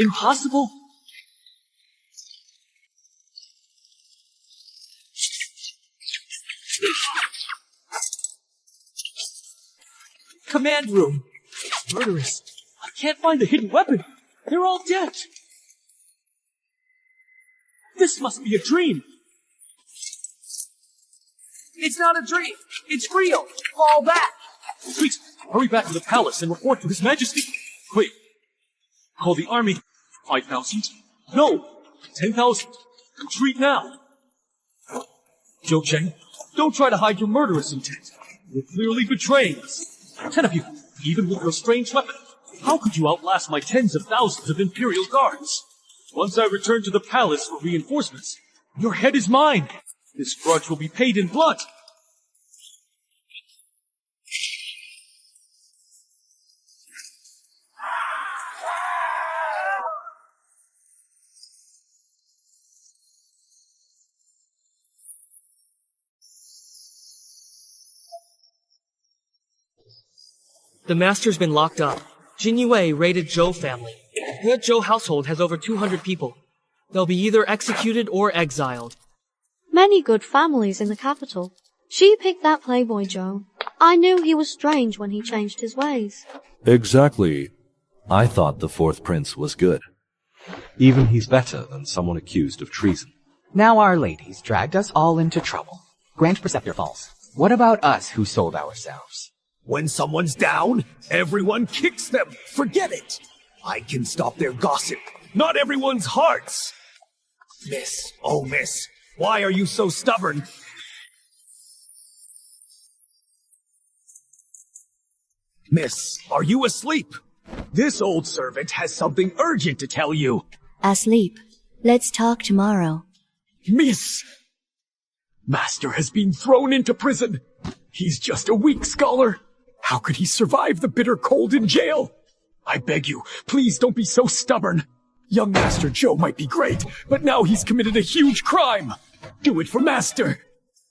Impossible? Command room. Murderous. I can't find the hidden weapon. They're all dead. This must be a dream. It's not a dream. It's real. Fall back. Sweet. Hurry back to the palace and report to His Majesty. Quick. Call the army. 5,000. No. 10,000. Retreat now. Zhou Cheng, don't try to hide your murderous intent. You're clearly betraying us. 10 of you, even with your strange weapon. How could you outlast my tens of thousands of Imperial guards? Once I return to the palace for reinforcements, your head is mine. This grudge will be paid in blood. The master's been locked up. Jinyue raided Zhou family. The Zhou household has over 200 people. They'll be either executed or exiled. Many good families in the capital. She picked that playboy Zhou. I knew he was strange when he changed his ways. Exactly. I thought the fourth prince was good. Even he's better than someone accused of treason. Now our ladies dragged us all into trouble. Grant Preceptor false. What about us who sold ourselves? When someone's down, everyone kicks them. Forget it. I can stop their gossip. Not everyone's hearts. Miss, oh miss, why are you so stubborn? Miss, are you asleep? This old servant has something urgent to tell you. Asleep. Let's talk tomorrow. Miss! Master has been thrown into prison. He's just a weak scholar. How could he survive the bitter cold in jail? I beg you, please don't be so stubborn. Young Master Joe might be great, but now he's committed a huge crime. Do it for Master.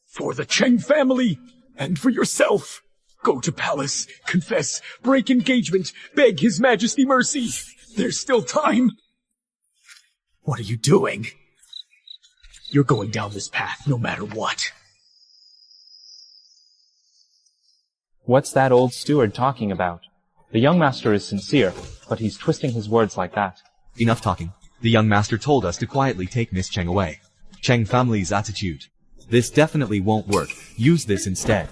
For the Cheng family. And for yourself. Go to palace, confess, break engagement, beg His Majesty mercy. There's still time. What are you doing? You're going down this path no matter what. What's that old steward talking about? The young master is sincere, but he's twisting his words like that. Enough talking. The young master told us to quietly take Miss Cheng away. Cheng family's attitude. This definitely won't work. Use this instead.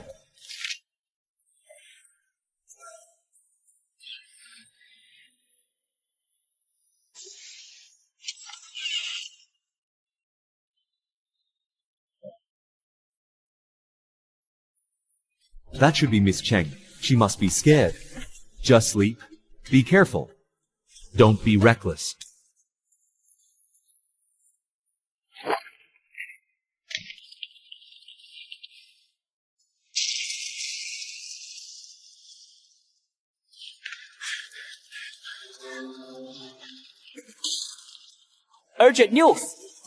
That should be Miss Cheng. She must be scared. Just sleep. Be careful. Don't be reckless. Urgent news!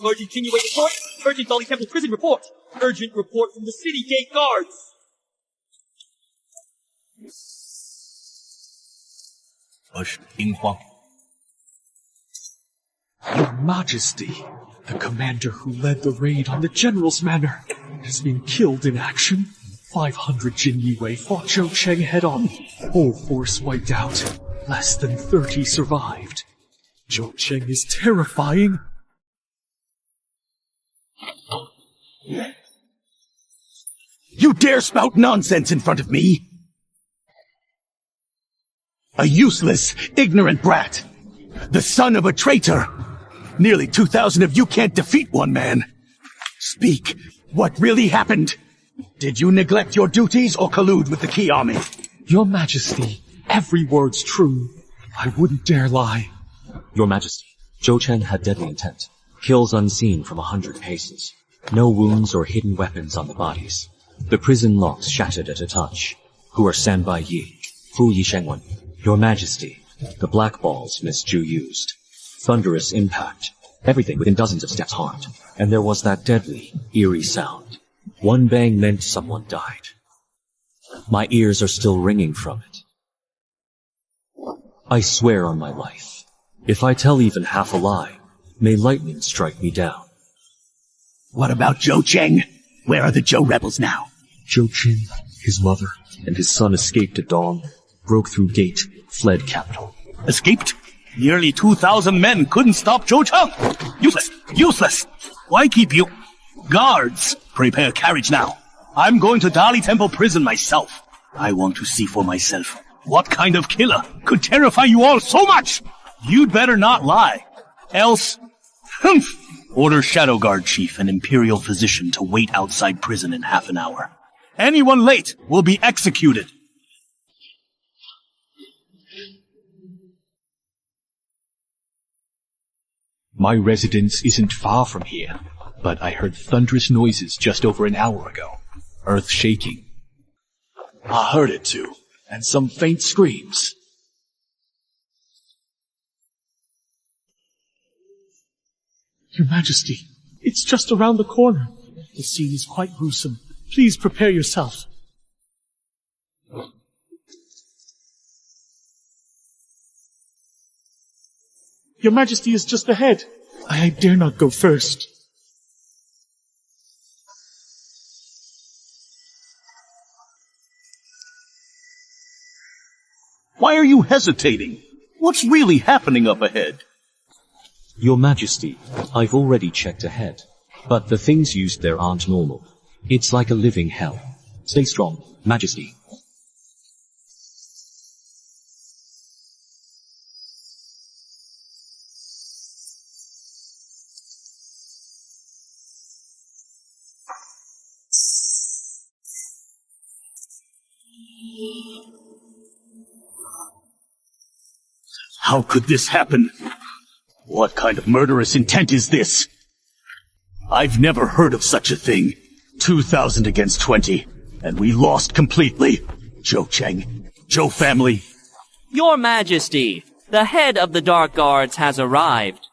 Urgent Qingwei report! Urgent Dolly Temple prison report! Urgent report from the city gate guards! Your Majesty, the commander who led the raid on the General's manor, has been killed in action. 500 Jin Yiwei fought Zhou Cheng head-on. Whole force wiped out. Less than 30 survived. Zhou Cheng is terrifying. You dare spout nonsense in front of me? A useless, ignorant brat. The son of a traitor. Nearly 2,000 of you can't defeat one man. Speak. What really happened? Did you neglect your duties or collude with the Qi army? Your Majesty, every word's true. I wouldn't dare lie. Your Majesty, Zhou Cheng had deadly intent. Kills unseen from 100 paces. No wounds or hidden weapons on the bodies. The prison locks shattered at a touch. Who are Sanbai Yi, Fu Yi Shengwen. Your Majesty, the black balls Miss Zhu used. Thunderous impact. Everything within dozens of steps harmed. And there was that deadly, eerie sound. One bang meant someone died. My ears are still ringing from it. I swear on my life, if I tell even half a lie, may lightning strike me down. What about Zhou Cheng? Where are the Zhou rebels now? Zhou Cheng, his mother, and his son escaped at dawn, broke through gate, fled capital. Escaped? Nearly 2,000 men couldn't stop Zhou Cheng! Useless! Useless! Why keep you? Guards! Prepare carriage now. I'm going to Dali Temple prison myself. I want to see for myself what kind of killer could terrify you all so much! You'd better not lie. Else... humph! Order Shadow Guard Chief and Imperial Physician to wait outside prison in half an hour. Anyone late will be executed. My residence isn't far from here, but I heard thunderous noises just over an hour ago. Earth shaking. I heard it too, and some faint screams. Your Majesty, it's just around the corner. The scene is quite gruesome. Please prepare yourself. Your Majesty is just ahead. I dare not go first. Why are you hesitating? What's really happening up ahead? Your Majesty, I've already checked ahead, but the things used there aren't normal. It's like a living hell. Stay strong, Majesty. How could this happen? What kind of murderous intent is this? I've never heard of such a thing. 2,000 against 20, and we lost completely. Zhou Cheng, Zhou family. Your Majesty, the head of the Dark Guards has arrived.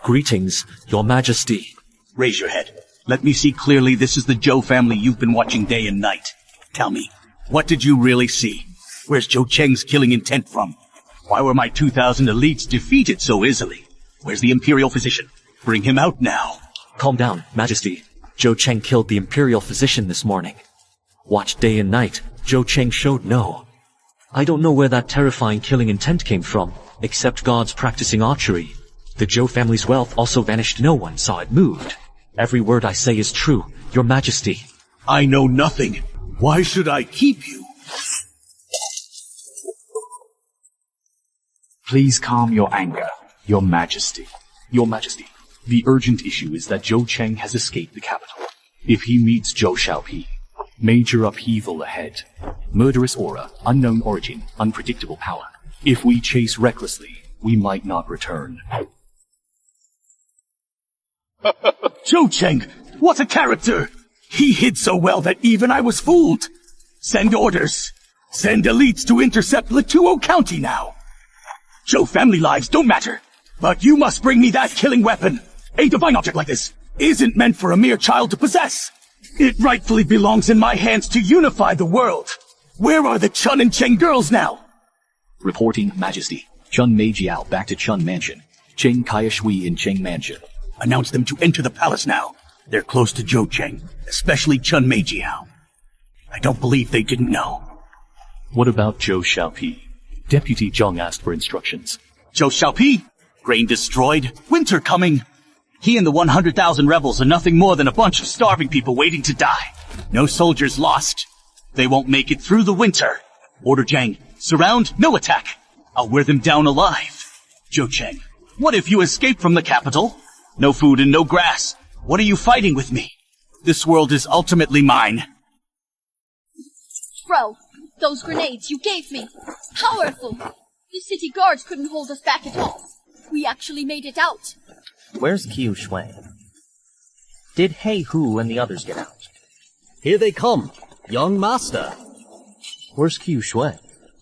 Greetings, Your Majesty. Raise your head. Let me see clearly this is the Zhou family you've been watching day and night. Tell me, what did you really see? Where's Zhou Cheng's killing intent from? Why were my 2,000 elites defeated so easily? Where's the Imperial Physician? Bring him out now. Calm down, Majesty. Zhou Cheng killed the Imperial Physician this morning. Watched day and night, Zhou Cheng showed no. I don't know where that terrifying killing intent came from, except gods practicing archery. The Zhou family's wealth also vanished. No one saw it moved. Every word I say is true, Your Majesty. I know nothing. Why should I keep you? Please calm your anger, Your Majesty. Your Majesty, the urgent issue is that Zhou Cheng has escaped the capital. If he meets Zhou Xiaopi, major upheaval ahead. Murderous aura, unknown origin, unpredictable power. If we chase recklessly, we might not return. Zhou Cheng, what a character! He hid so well that even I was fooled. Send orders. Send elites to intercept Letuo County now. Zhou family lives don't matter, but you must bring me that killing weapon. A divine object like this isn't meant for a mere child to possess. It rightfully belongs in my hands to unify the world. Where are the Chun and Cheng girls now? Reporting, Majesty. Chun Meijiao back to Chun Mansion. Cheng Kaiyashui in Cheng Mansion. Announce them to enter the palace now. They're close to Zhou Cheng, especially Chun Meijiao. I don't believe they didn't know. What about Zhou Xiaopi? Deputy Zheng asked for instructions. Zhou Xiaopi? Grain destroyed, winter coming. He and the 100,000 rebels are nothing more than a bunch of starving people waiting to die. No soldiers lost. They won't make it through the winter. Order Zhang, surround, no attack. I'll wear them down alive. Zhou Cheng, what if you escape from the capital? No food and no grass. What are you fighting with me? This world is ultimately mine. Bro, those grenades you gave me. Powerful. The city guards couldn't hold us back at all. We actually made it out. Where's Qiu Shui? Did Hei Hu and the others get out? Here they come, young master. Where's Qiu Shui?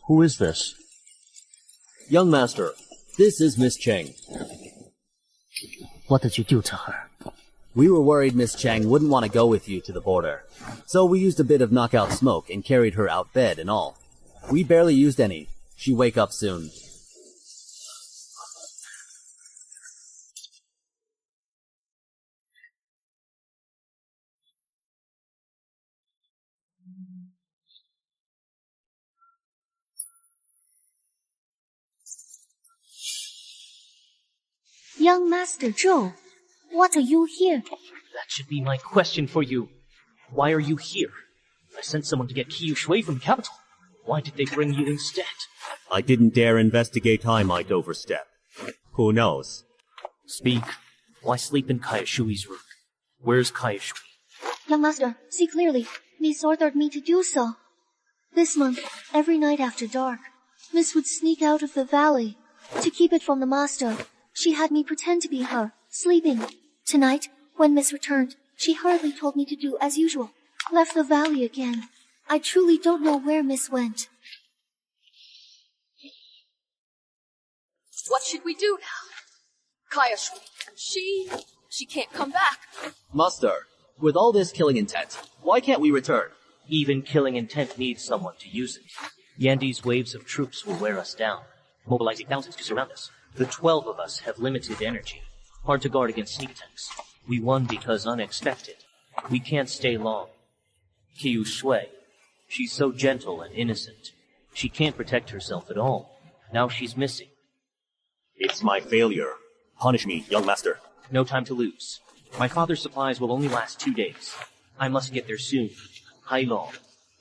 Who is this? Young master, this is Miss Cheng. What did you do to her? We were worried Miss Cheng wouldn't want to go with you to the border. So we used a bit of knockout smoke and carried her out bed and all. We barely used any. She wake up soon. Young Master Zhou, what are you here? That should be my question for you. Why are you here? I sent someone to get Qiu Shui from the capital. Why did they bring you instead? I didn't dare investigate. I might overstep. Who knows? Speak. Why sleep in Kaiyashui's room? Where's Kaiyashui? Young Master, see clearly. Miss ordered me to do so. This month, every night after dark, Miss would sneak out of the valley. To keep it from the Master, she had me pretend to be her, sleeping. Tonight, when Miss returned, she hurriedly told me to do as usual. Left the valley again. I truly don't know where Miss went. What should we do now? Kaiyashui, she can't come back. Master, with all this killing intent, why can't we return? Even killing intent needs someone to use it. Yandi's waves of troops will wear us down, mobilizing thousands to surround us. The 12 of us have limited energy, hard to guard against sneak attacks. We won because unexpected. We can't stay long. Qiu Shui, she's so gentle and innocent. She can't protect herself at all. Now she's missing. It's my failure. Punish me, young master. No time to lose. My father's supplies will only last 2 days. I must get there soon. Hai Long.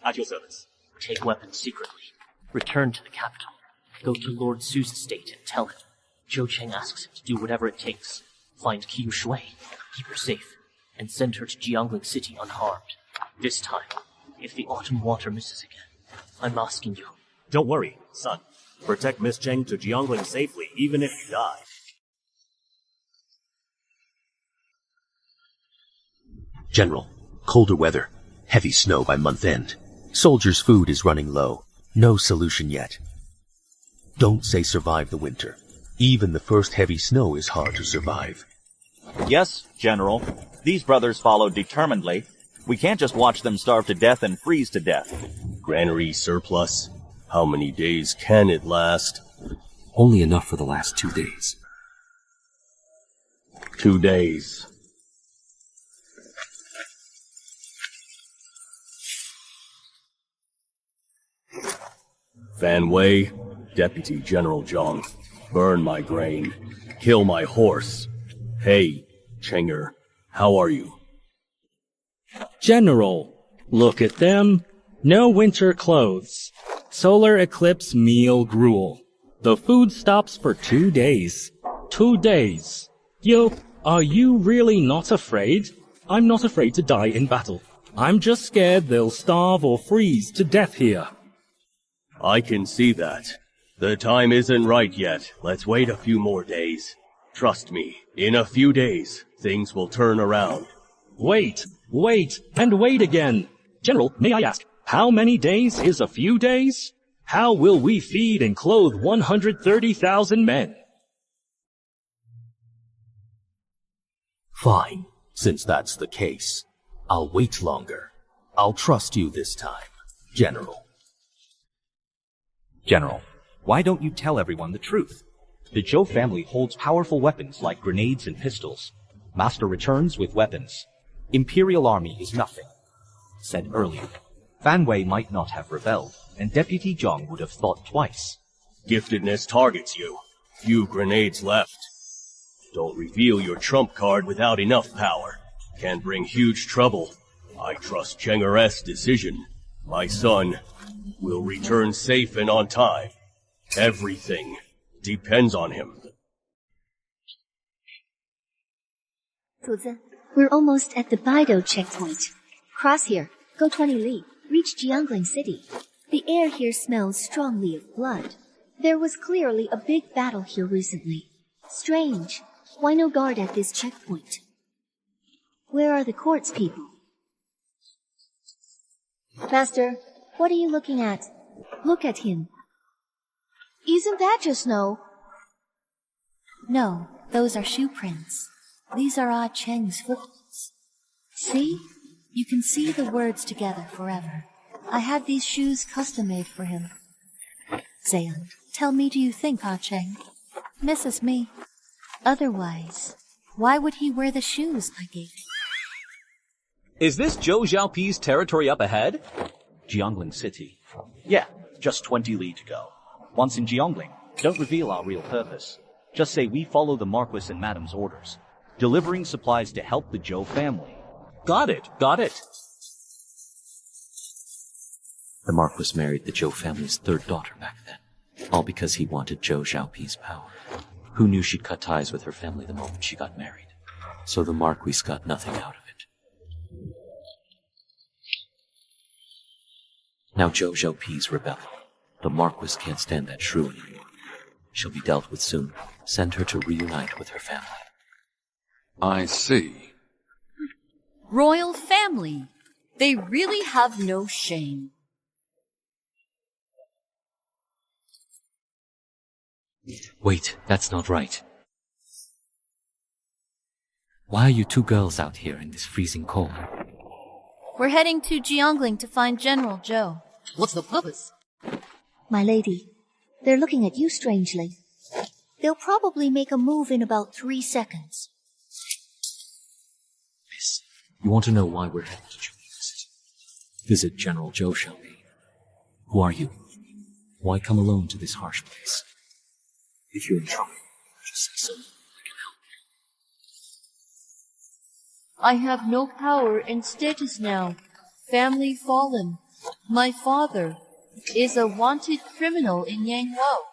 At your service. Take weapons secretly. Return to the capital. Go to Lord Su's estate and tell him. Zhou Cheng asks him to do whatever it takes. Find Qiu Shui, keep her safe, and send her to Jiangling City unharmed. This time, If the autumn water misses again, I'm asking you. Don't worry, son. Protect Miss Cheng to Jiangling safely, even if you die. General, colder weather. Heavy snow by month end. Soldiers' food is running low. No solution yet. Don't say survive the winter. Even the first heavy snow is hard to survive. Yes, General. These brothers followed determinedly. We can't just watch them starve to death and freeze to death. Granary surplus. How many days can it last? Only enough for the last 2 days. 2 days. Fan Wei, Deputy General Zhang, burn my grain, kill my horse. Hey, Chenger, how are you? General, look at them. No winter clothes. Solar eclipse meal gruel. The food stops for 2 days. 2 days. Yo, are you really not afraid? I'm not afraid to die in battle. I'm just scared they'll starve or freeze to death here. I can see that. The time isn't right yet. Let's wait a few more days. Trust me, in a few days, things will turn around. Wait, and wait again. General, may I ask, how many days is a few days? How will we feed and clothe 130,000 men? Fine, since that's the case. I'll wait longer. I'll trust you this time, General. General, why don't you tell everyone the truth? The Zhou family holds powerful weapons like grenades and pistols. Master returns with weapons. Imperial army is nothing. Said earlier, Fan Wei might not have rebelled, and Deputy Zhang would have thought twice. Giftedness targets you. Few grenades left. Don't reveal your trump card without enough power. Can bring huge trouble. I trust Chenger's decision. My son will return safe and on time. Everything depends on him. 主子, we're almost at the Baido checkpoint. Cross here, go 20 li, reach Jiangling City. The air here smells strongly of blood. There was clearly a big battle here recently. Strange. Why no guard at this checkpoint? Where are the court's people? Master, what are you looking at? Look at him. Isn't that just snow? No, those are shoe prints. These are Ah Cheng's footprints. See? You can see the words together forever. I had these shoes custom-made for him. Zayan, tell me, do you think Ah Cheng misses me? Otherwise, why would he wear the shoes I gave him? Is this Zhou Xiaopi's territory up ahead? Jiangling City. Yeah, just 20 li to go. Once in Jiangling, don't reveal our real purpose. Just say we follow the Marquis and Madam's orders, delivering supplies to help the Zhou family. Got it. The Marquis married the Zhou family's third daughter back then, all because he wanted Zhou Xiaopi's power. Who knew she'd cut ties with her family the moment she got married? So the Marquis got nothing out of it. Now Zhou Xiaopi's rebelling. The Marquis can't stand that shrew anymore. She'll be dealt with soon. Send her to reunite with her family. I see. Royal family. They really have no shame. Wait, that's not right. Why are you two girls out here in this freezing cold? We're heading to Jiangling to find General Zhou. What's the purpose? My lady, they're looking at you strangely. They'll probably make a move in about 3 seconds. Miss, you want to know why we're heading to Jiangling? Visit General Zhou Xiaopi. Who are you? Why come alone to this harsh place? If you're in trouble, just say so. I have no power and status now. Family fallen. My father is a wanted criminal in Yangwo.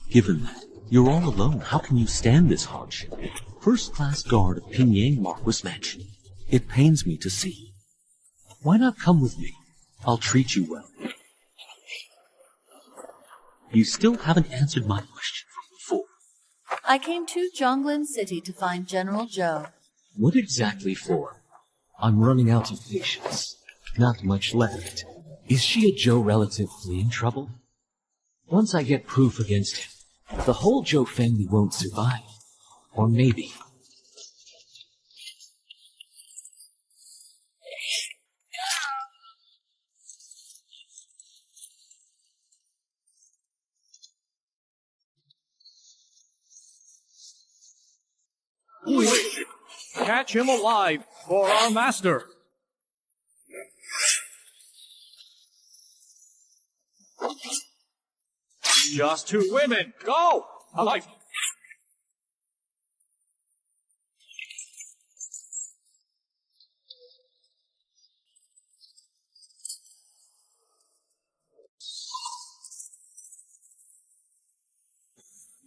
Given that you're all alone, how can you stand this hardship? First-class guard of Pingyang Marquis Mansion. It pains me to see. Why not come with me? I'll treat you well. You still haven't answered my question from before. I came to Zhonglin City to find General Zhou. What exactly for? I'm running out of patience. Not much left. Is she a Zhou relative fleeing trouble? Once I get proof against him, the whole Zhou family won't survive. Or maybe. Catch him alive for our master. Just 2 women. Go! Alive.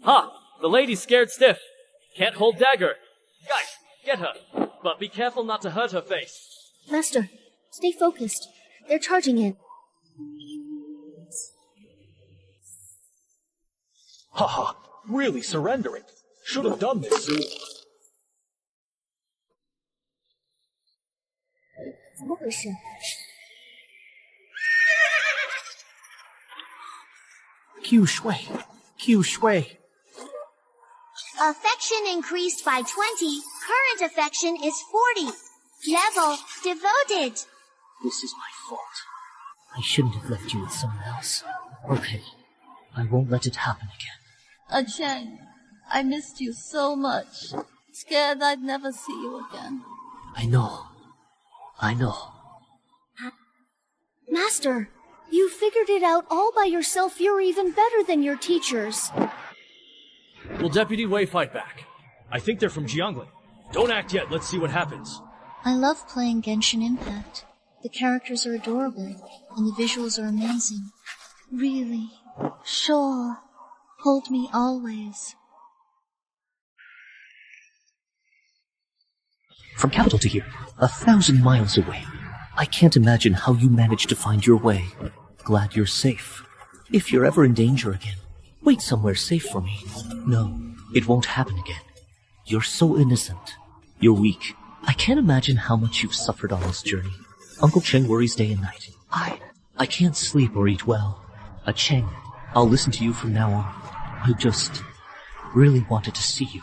Ha! The lady's scared stiff. Can't hold dagger. Guys, get her. But be careful not to hurt her face. Master, stay focused. They're charging in. Haha, really surrendering. Should have done this sooner. Q Shui. Q Shui. Affection increased by 20. Current affection is 40. Level devoted. This is my fault. I shouldn't have left you with someone else. Okay, I won't let it happen again. Chang, I missed you so much. Scared I'd never see you again. I know. Master, you figured it out all by yourself. You're even better than your teachers. Will Deputy Wei fight back? I think they're from Jiangling. Don't act yet, let's see what happens. I love playing Genshin Impact. The characters are adorable, and the visuals are amazing. Really? Sure. Hold me always. From capital to here, 1,000 miles away. I can't imagine how you managed to find your way. Glad you're safe. If you're ever in danger again, wait somewhere safe for me. No, it won't happen again. You're so innocent. You're weak. I can't imagine how much you've suffered on this journey. Uncle Cheng worries day and night. I can't sleep or eat well. Cheng, I'll listen to you from now on. I just really wanted to see you.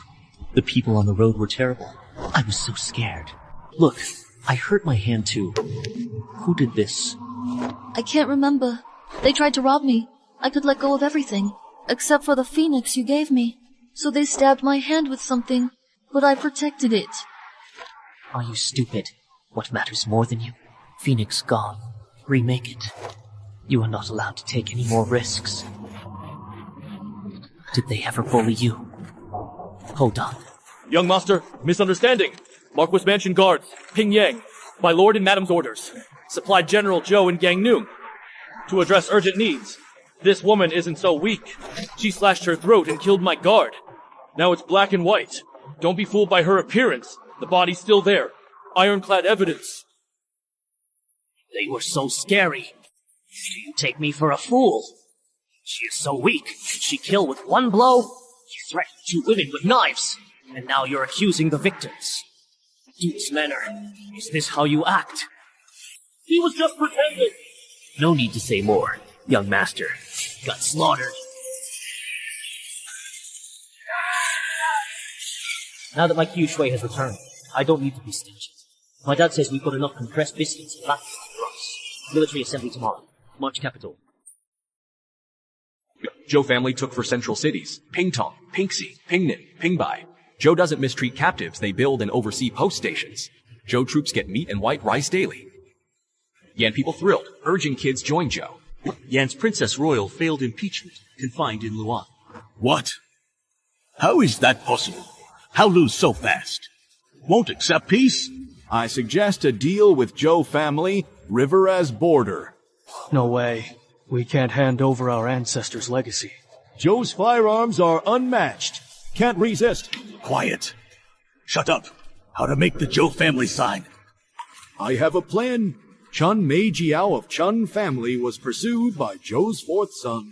The people on the road were terrible. I was so scared. Look, I hurt my hand too. Who did this? I can't remember. They tried to rob me. I could let go of everything, except for the phoenix you gave me. So they stabbed my hand with something, but I protected it. Are you stupid? What matters more than you? Phoenix gone. Remake it. You are not allowed to take any more risks. Did they ever bully you? Hold on. Young master, misunderstanding. Marquis Mansion guards, Ping Yang, by Lord and Madam's orders. Supplied General Zhou and Gangneung to address urgent needs. This woman isn't so weak. She slashed her throat and killed my guard. Now it's black and white. Don't be fooled by her appearance. The body's still there. Ironclad evidence. They were so scary. Do you take me for a fool? She is so weak. Did she kill with one blow? You threatened 2 women with knives. And now you're accusing the victims. Duke's manner. Is this how you act? He was just pretending. No need to say more, young master. Got slaughtered. Now that my Q Shui has returned, I don't need to be stingy. My dad says we've got enough compressed biscuits and lattes for us. Military assembly tomorrow. March capital. Zhou family took for central cities. Pingtong, Pingxi, Pingnan, Pingbai. Zhou doesn't mistreat captives, they build and oversee post stations. Zhou troops get meat and white rice daily. Yan people thrilled, urging kids join Zhou. Yan's Princess Royal failed impeachment, confined in Luan. What? How is that possible? How lose so fast? Won't accept peace? I suggest a deal with Zhou family, river as border. No way. We can't hand over our ancestors' legacy. Zhou's firearms are unmatched. Can't resist. Quiet. Shut up. How to make the Zhou family sign. I have a plan. Chun Meijiao of Chun family was pursued by Zhou's fourth son.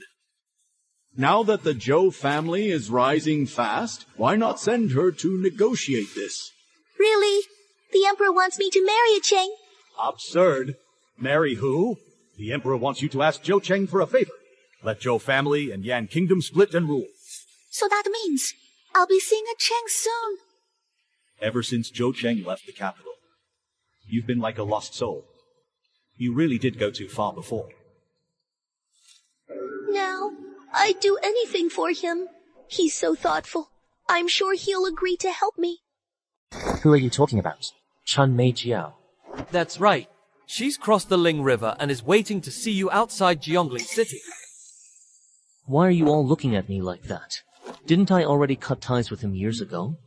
Now that the Zhou family is rising fast, why not send her to negotiate this? Really? The Emperor wants me to marry a Cheng? Absurd. Marry who? The Emperor wants you to ask Zhou Cheng for a favor. Let Zhou family and Yan Kingdom split and rule. So that means I'll be seeing a Cheng soon. Ever since Zhou Cheng left the capital, you've been like a lost soul. You really did go too far before. Now, I'd do anything for him. He's so thoughtful. I'm sure he'll agree to help me. Who are you talking about? Chun Meijiao. That's right. She's crossed the Ling River and is waiting to see you outside Jiangling City. Why are you all looking at me like that? Didn't I already cut ties with him years ago?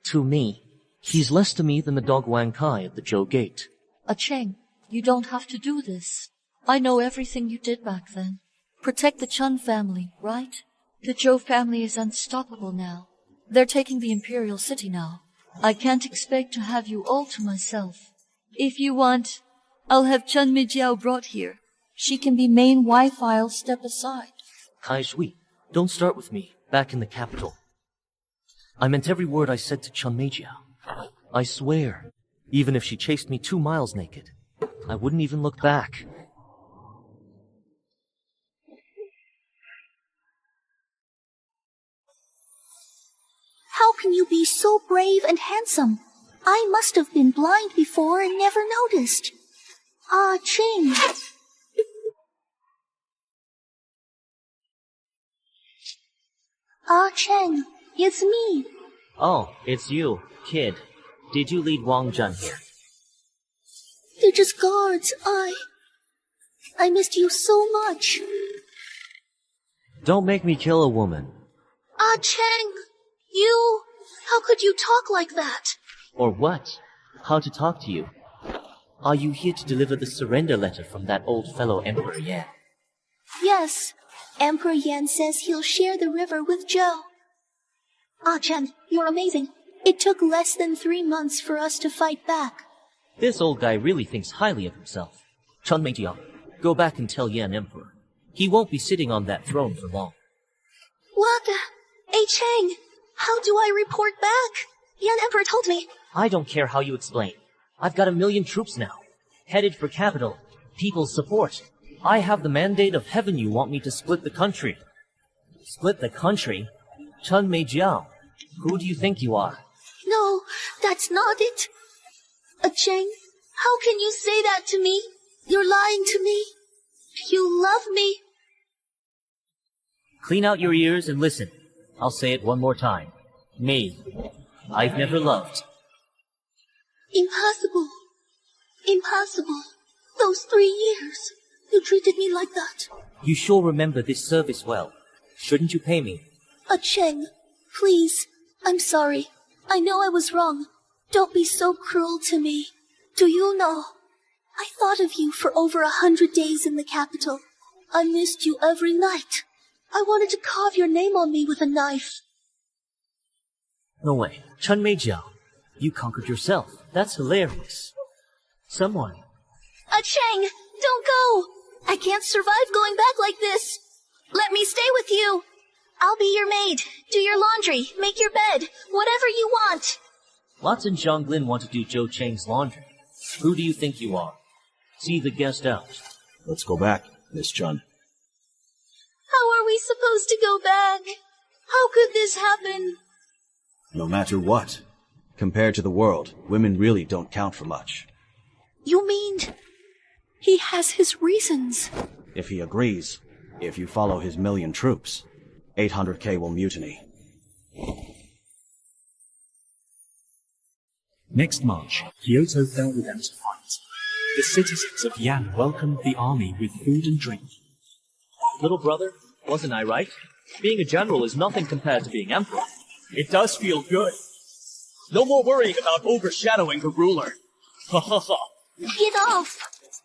To me, he's less to me than the dog Wang Kai at the Zhou Gate. A Cheng, you don't have to do this. I know everything you did back then. Protect the Chun family, right? The Zhou family is unstoppable now. They're taking the Imperial City now. I can't expect to have you all to myself. If you want, I'll have Chun Meijiao brought here. She can be main wife. I'll step aside. Kai Shui, don't start with me, back in the capital. I meant every word I said to Chun Meijiao. I swear, even if she chased me 2 miles naked, I wouldn't even look back. How can you be so brave and handsome? I must have been blind before and never noticed. Ah, Cheng. Ah, Cheng, it's me. Oh, it's you, kid. Did you lead Wang Zhan here? They're just guards. I missed you so much. Don't make me kill a woman. Ah, Cheng, how could you talk like that? Or what? How to talk to you? Are you here to deliver the surrender letter from that old fellow Emperor Yan? Yes. Emperor Yan says he'll share the river with Zhou. Ah, Chen, you're amazing. It took less than 3 months for us to fight back. This old guy really thinks highly of himself. Chun Meijiao, go back and tell Yan Emperor. He won't be sitting on that throne for long. What? Hey, Cheng, how do I report back? Yan Emperor told me. I don't care how you explain. I've got 1 million troops now. Headed for capital. People's support. I have the mandate of heaven. You want me to split the country. Split the country? Chun Meijiao, who do you think you are? No, that's not it. Cheng, how can you say that to me? You're lying to me. You love me. Clean out your ears and listen. I'll say it one more time. Me. I've never loved. Impossible. Impossible. Those 3 years. You treated me like that. You sure remember this service well. Shouldn't you pay me? Cheng, please. I'm sorry. I know I was wrong. Don't be so cruel to me. Do you know? I thought of you for over 100 days in the capital. I missed you every night. I wanted to carve your name on me with a knife. No way. Chun Meijiao, you conquered yourself. That's hilarious. Someone. Cheng, don't go. I can't survive going back like this. Let me stay with you. I'll be your maid, do your laundry, make your bed, whatever you want. Lots in Zhonglin want to do Zhou Cheng's laundry. Who do you think you are? See the guest out. Let's go back, Miss Chun. How are we supposed to go back? How could this happen? No matter what. Compared to the world, women really don't count for much. You mean he has his reasons? If he agrees, if you follow his 1 million troops, 800K will mutiny. Next March, Kyoto fell without a fight. The citizens of Yan welcomed the army with food and drink. Little brother, wasn't I right? Being a general is nothing compared to being emperor. It does feel good. No more worrying about overshadowing the ruler. Ha ha ha. Get off!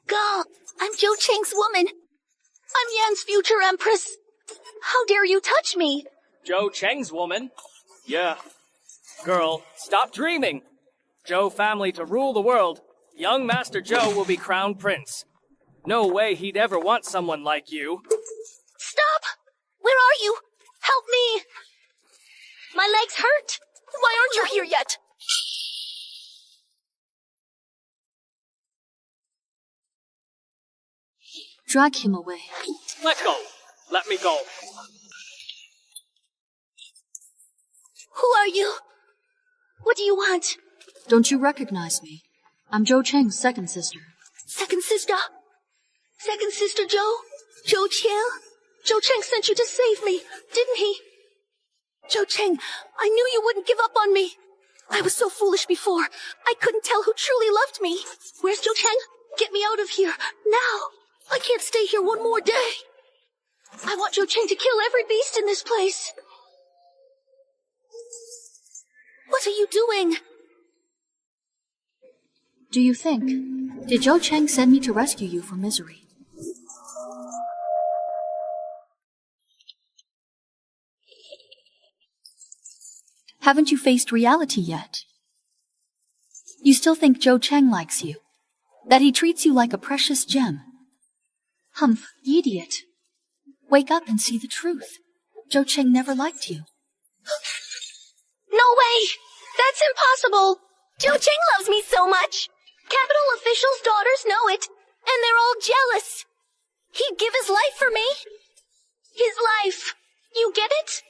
God, I'm Zhou Cheng's woman. I'm Yan's future empress. How dare you touch me? Zhou Cheng's woman? Yeah. Girl, stop dreaming. Zhou family to rule the world. Young Master Zhou will be crown prince. No way he'd ever want someone like you. Stop! Where are you? Help me! My legs hurt! Why aren't you here yet? Drag him away. Let go! Let me go. Who are you? What do you want? Don't you recognize me? I'm Zhou Cheng's second sister. Second sister? Second sister Zhou? Zhou Qian? Zhou Cheng sent you to save me, didn't he? Zhou Cheng, I knew you wouldn't give up on me. I was so foolish before. I couldn't tell who truly loved me. Where's Zhou Cheng? Get me out of here, now. I can't stay here one more day. I want Zhou Cheng to kill every beast in this place. What are you doing? Do you think? Did Zhou Cheng send me to rescue you from misery? Haven't you faced reality yet? You still think Zhou Cheng likes you? That he treats you like a precious gem? Humph, idiot. Wake up and see the truth. Zhou Cheng never liked you. No way! That's impossible! Zhou Cheng loves me so much! Capital officials' daughters know it, and they're all jealous. He'd give his life for me. His life. You get it?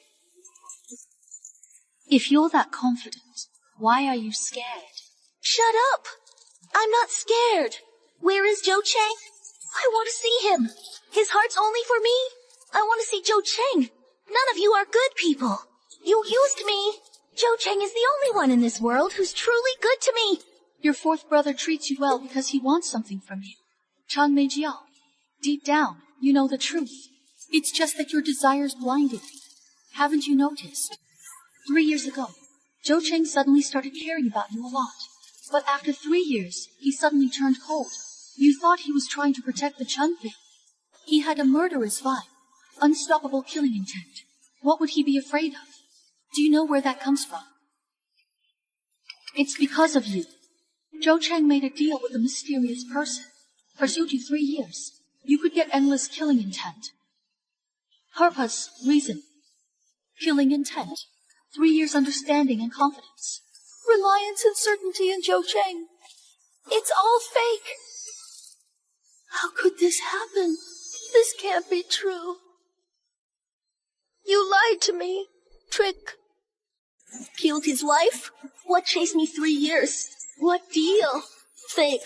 If you're that confident, why are you scared? Shut up! I'm not scared. Where is Zhou Cheng? I want to see him. His heart's only for me. I want to see Zhou Cheng. None of you are good people. You used me. Zhou Cheng is the only one in this world who's truly good to me. Your fourth brother treats you well because he wants something from you. Chan Meijiao. Deep down, you know the truth. It's just that your desires blinded you. Haven't you noticed? 3 years ago, Zhou Cheng suddenly started caring about you a lot. But after 3 years, he suddenly turned cold. You thought he was trying to protect the Chun family. He had a murderous vibe, unstoppable killing intent. What would he be afraid of? Do you know where that comes from? It's because of you. Zhou Cheng made a deal with a mysterious person. Pursued you 3 years. You could get endless killing intent. Purpose, reason. Killing intent. 3 years understanding and confidence. Reliance and certainty in Zhou Cheng. It's all fake. How could this happen? This can't be true. You lied to me. Trick. Killed his wife? What chased me 3 years? What deal? Fake.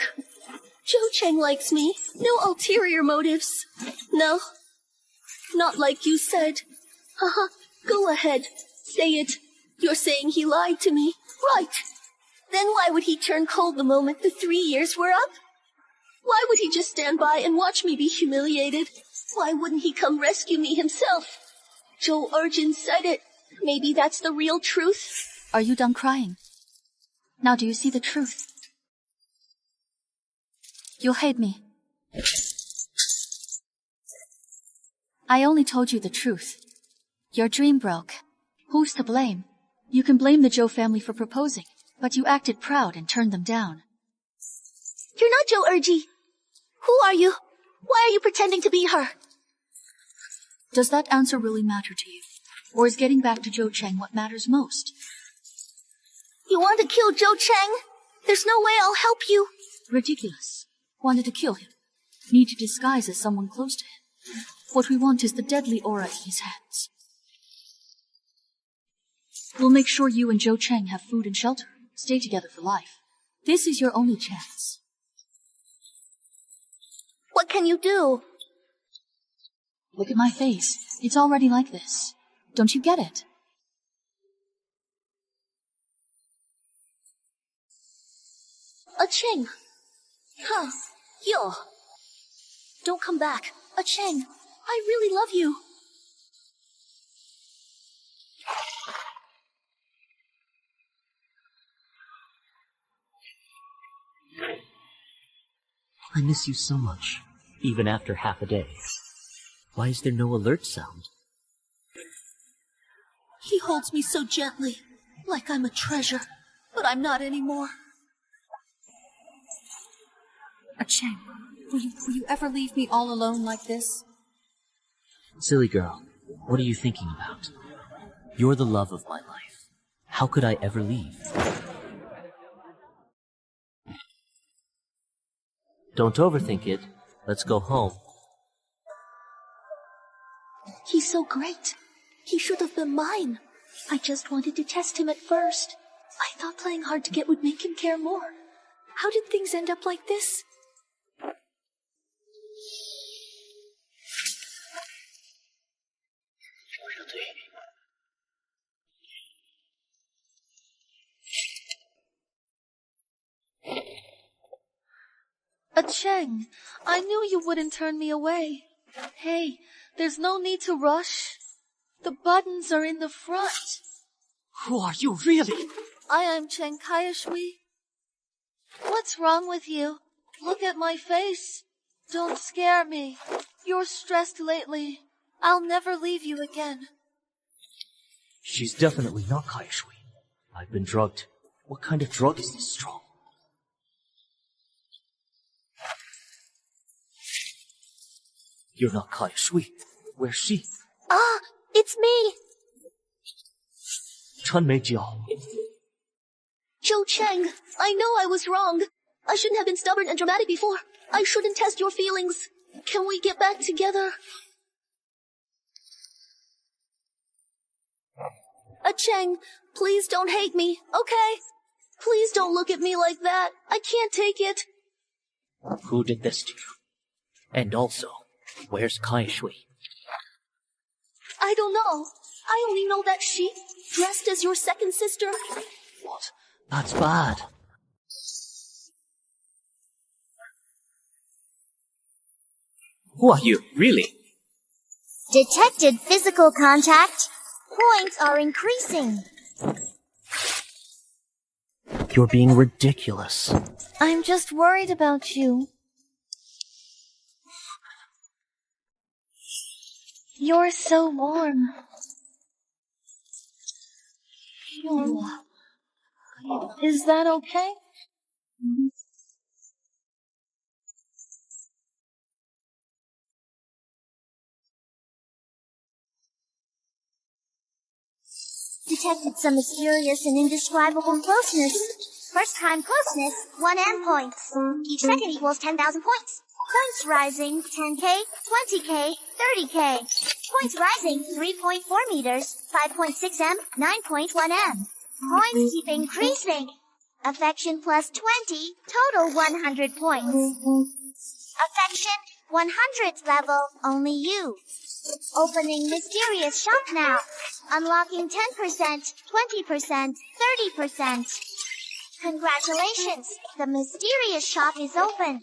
Zhou Cheng likes me. No ulterior motives. No. Not like you said. Haha. Go ahead. Say it. You're saying he lied to me. Right. Then why would he turn cold the moment the 3 years were up? Why would he just stand by and watch me be humiliated? Why wouldn't he come rescue me himself? Zhou Urjin said it. Maybe that's the real truth. Are you done crying? Now do you see the truth? You'll hate me. I only told you the truth. Your dream broke. Who's to blame? You can blame the Zhou family for proposing, but you acted proud and turned them down. You're not Zhou Urji. Who are you? Why are you pretending to be her? Does that answer really matter to you? Or is getting back to Zhou Cheng what matters most? You want to kill Zhou Cheng? There's no way I'll help you. Ridiculous. Wanted to kill him. Need to disguise as someone close to him. What we want is the deadly aura in his hands. We'll make sure you and Zhou Cheng have food and shelter. Stay together for life. This is your only chance. What can you do? Look at my face. It's already like this. Don't you get it? A Cheng. Huh. Yo. Don't come back. A Cheng. I really love you. I miss you so much, even after half a day. Why is there no alert sound? He holds me so gently, like I'm a treasure, but I'm not anymore. Cheng, will you ever leave me all alone like this? Silly girl, what are you thinking about? You're the love of my life. How could I ever leave? Don't overthink it. Let's go home. He's so great. He should have been mine. I just wanted to test him at first. I thought playing hard to get would make him care more. How did things end up like this? Cheng, I knew you wouldn't turn me away. Hey, there's no need to rush. The buttons are in the front. Who are you, really? I am Cheng Kaiyashui. What's wrong with you? Look at my face. Don't scare me. You're stressed lately. I'll never leave you again. She's definitely not Kaiyashui. I've been drugged. What kind of drug is this strong? You're not Kaiyashui. Where's she? Ah, it's me! Chunmeijiao. Zhou Cheng, I know I was wrong. I shouldn't have been stubborn and dramatic before. I shouldn't test your feelings. Can we get back together? Cheng, please don't hate me, okay? Please don't look at me like that. I can't take it. Who did this to you? And also, where's Kaiyashui? I don't know. I only know that she, dressed as your second sister. What? That's bad. Who are you, really? Detected physical contact. Points are increasing. You're being ridiculous. I'm just worried about you. You're so warm. Is that okay? Detected some mysterious and indescribable closeness. First time closeness, 1 M points. Each second equals 10,000 points. Points rising, 10k, 20k, 30k. Points rising, 3.4 meters, 5.6 M, 9.1 M. Points keep increasing. Affection plus 20, total 100 points. Affection, 100th level, only you. Opening mysterious shop now. Unlocking 10%, 20%, 30%. Congratulations, the mysterious shop is open.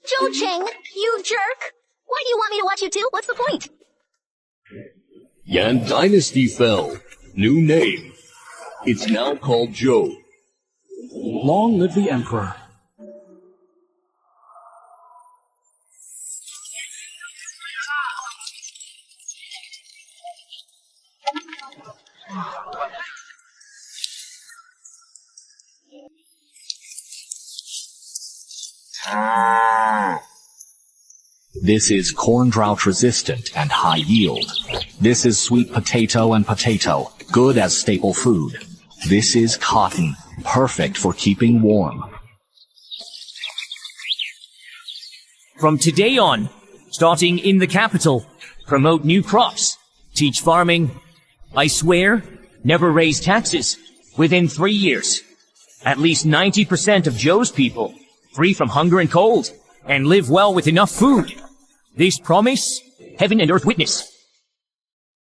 Zhou Cheng, you jerk! Why do you want me to watch you too? What's the point? Yan Dynasty fell. New name. It's now called Zhou. Long live the Emperor. This is corn drought resistant and high yield. This is sweet potato and potato, good as staple food. This is cotton, perfect for keeping warm. From today on, starting in the capital, promote new crops, teach farming. I swear, never raise taxes. Within 3 years, at least 90% of Zhou's people, free from hunger and cold, and live well with enough food. This promise, heaven and earth witness.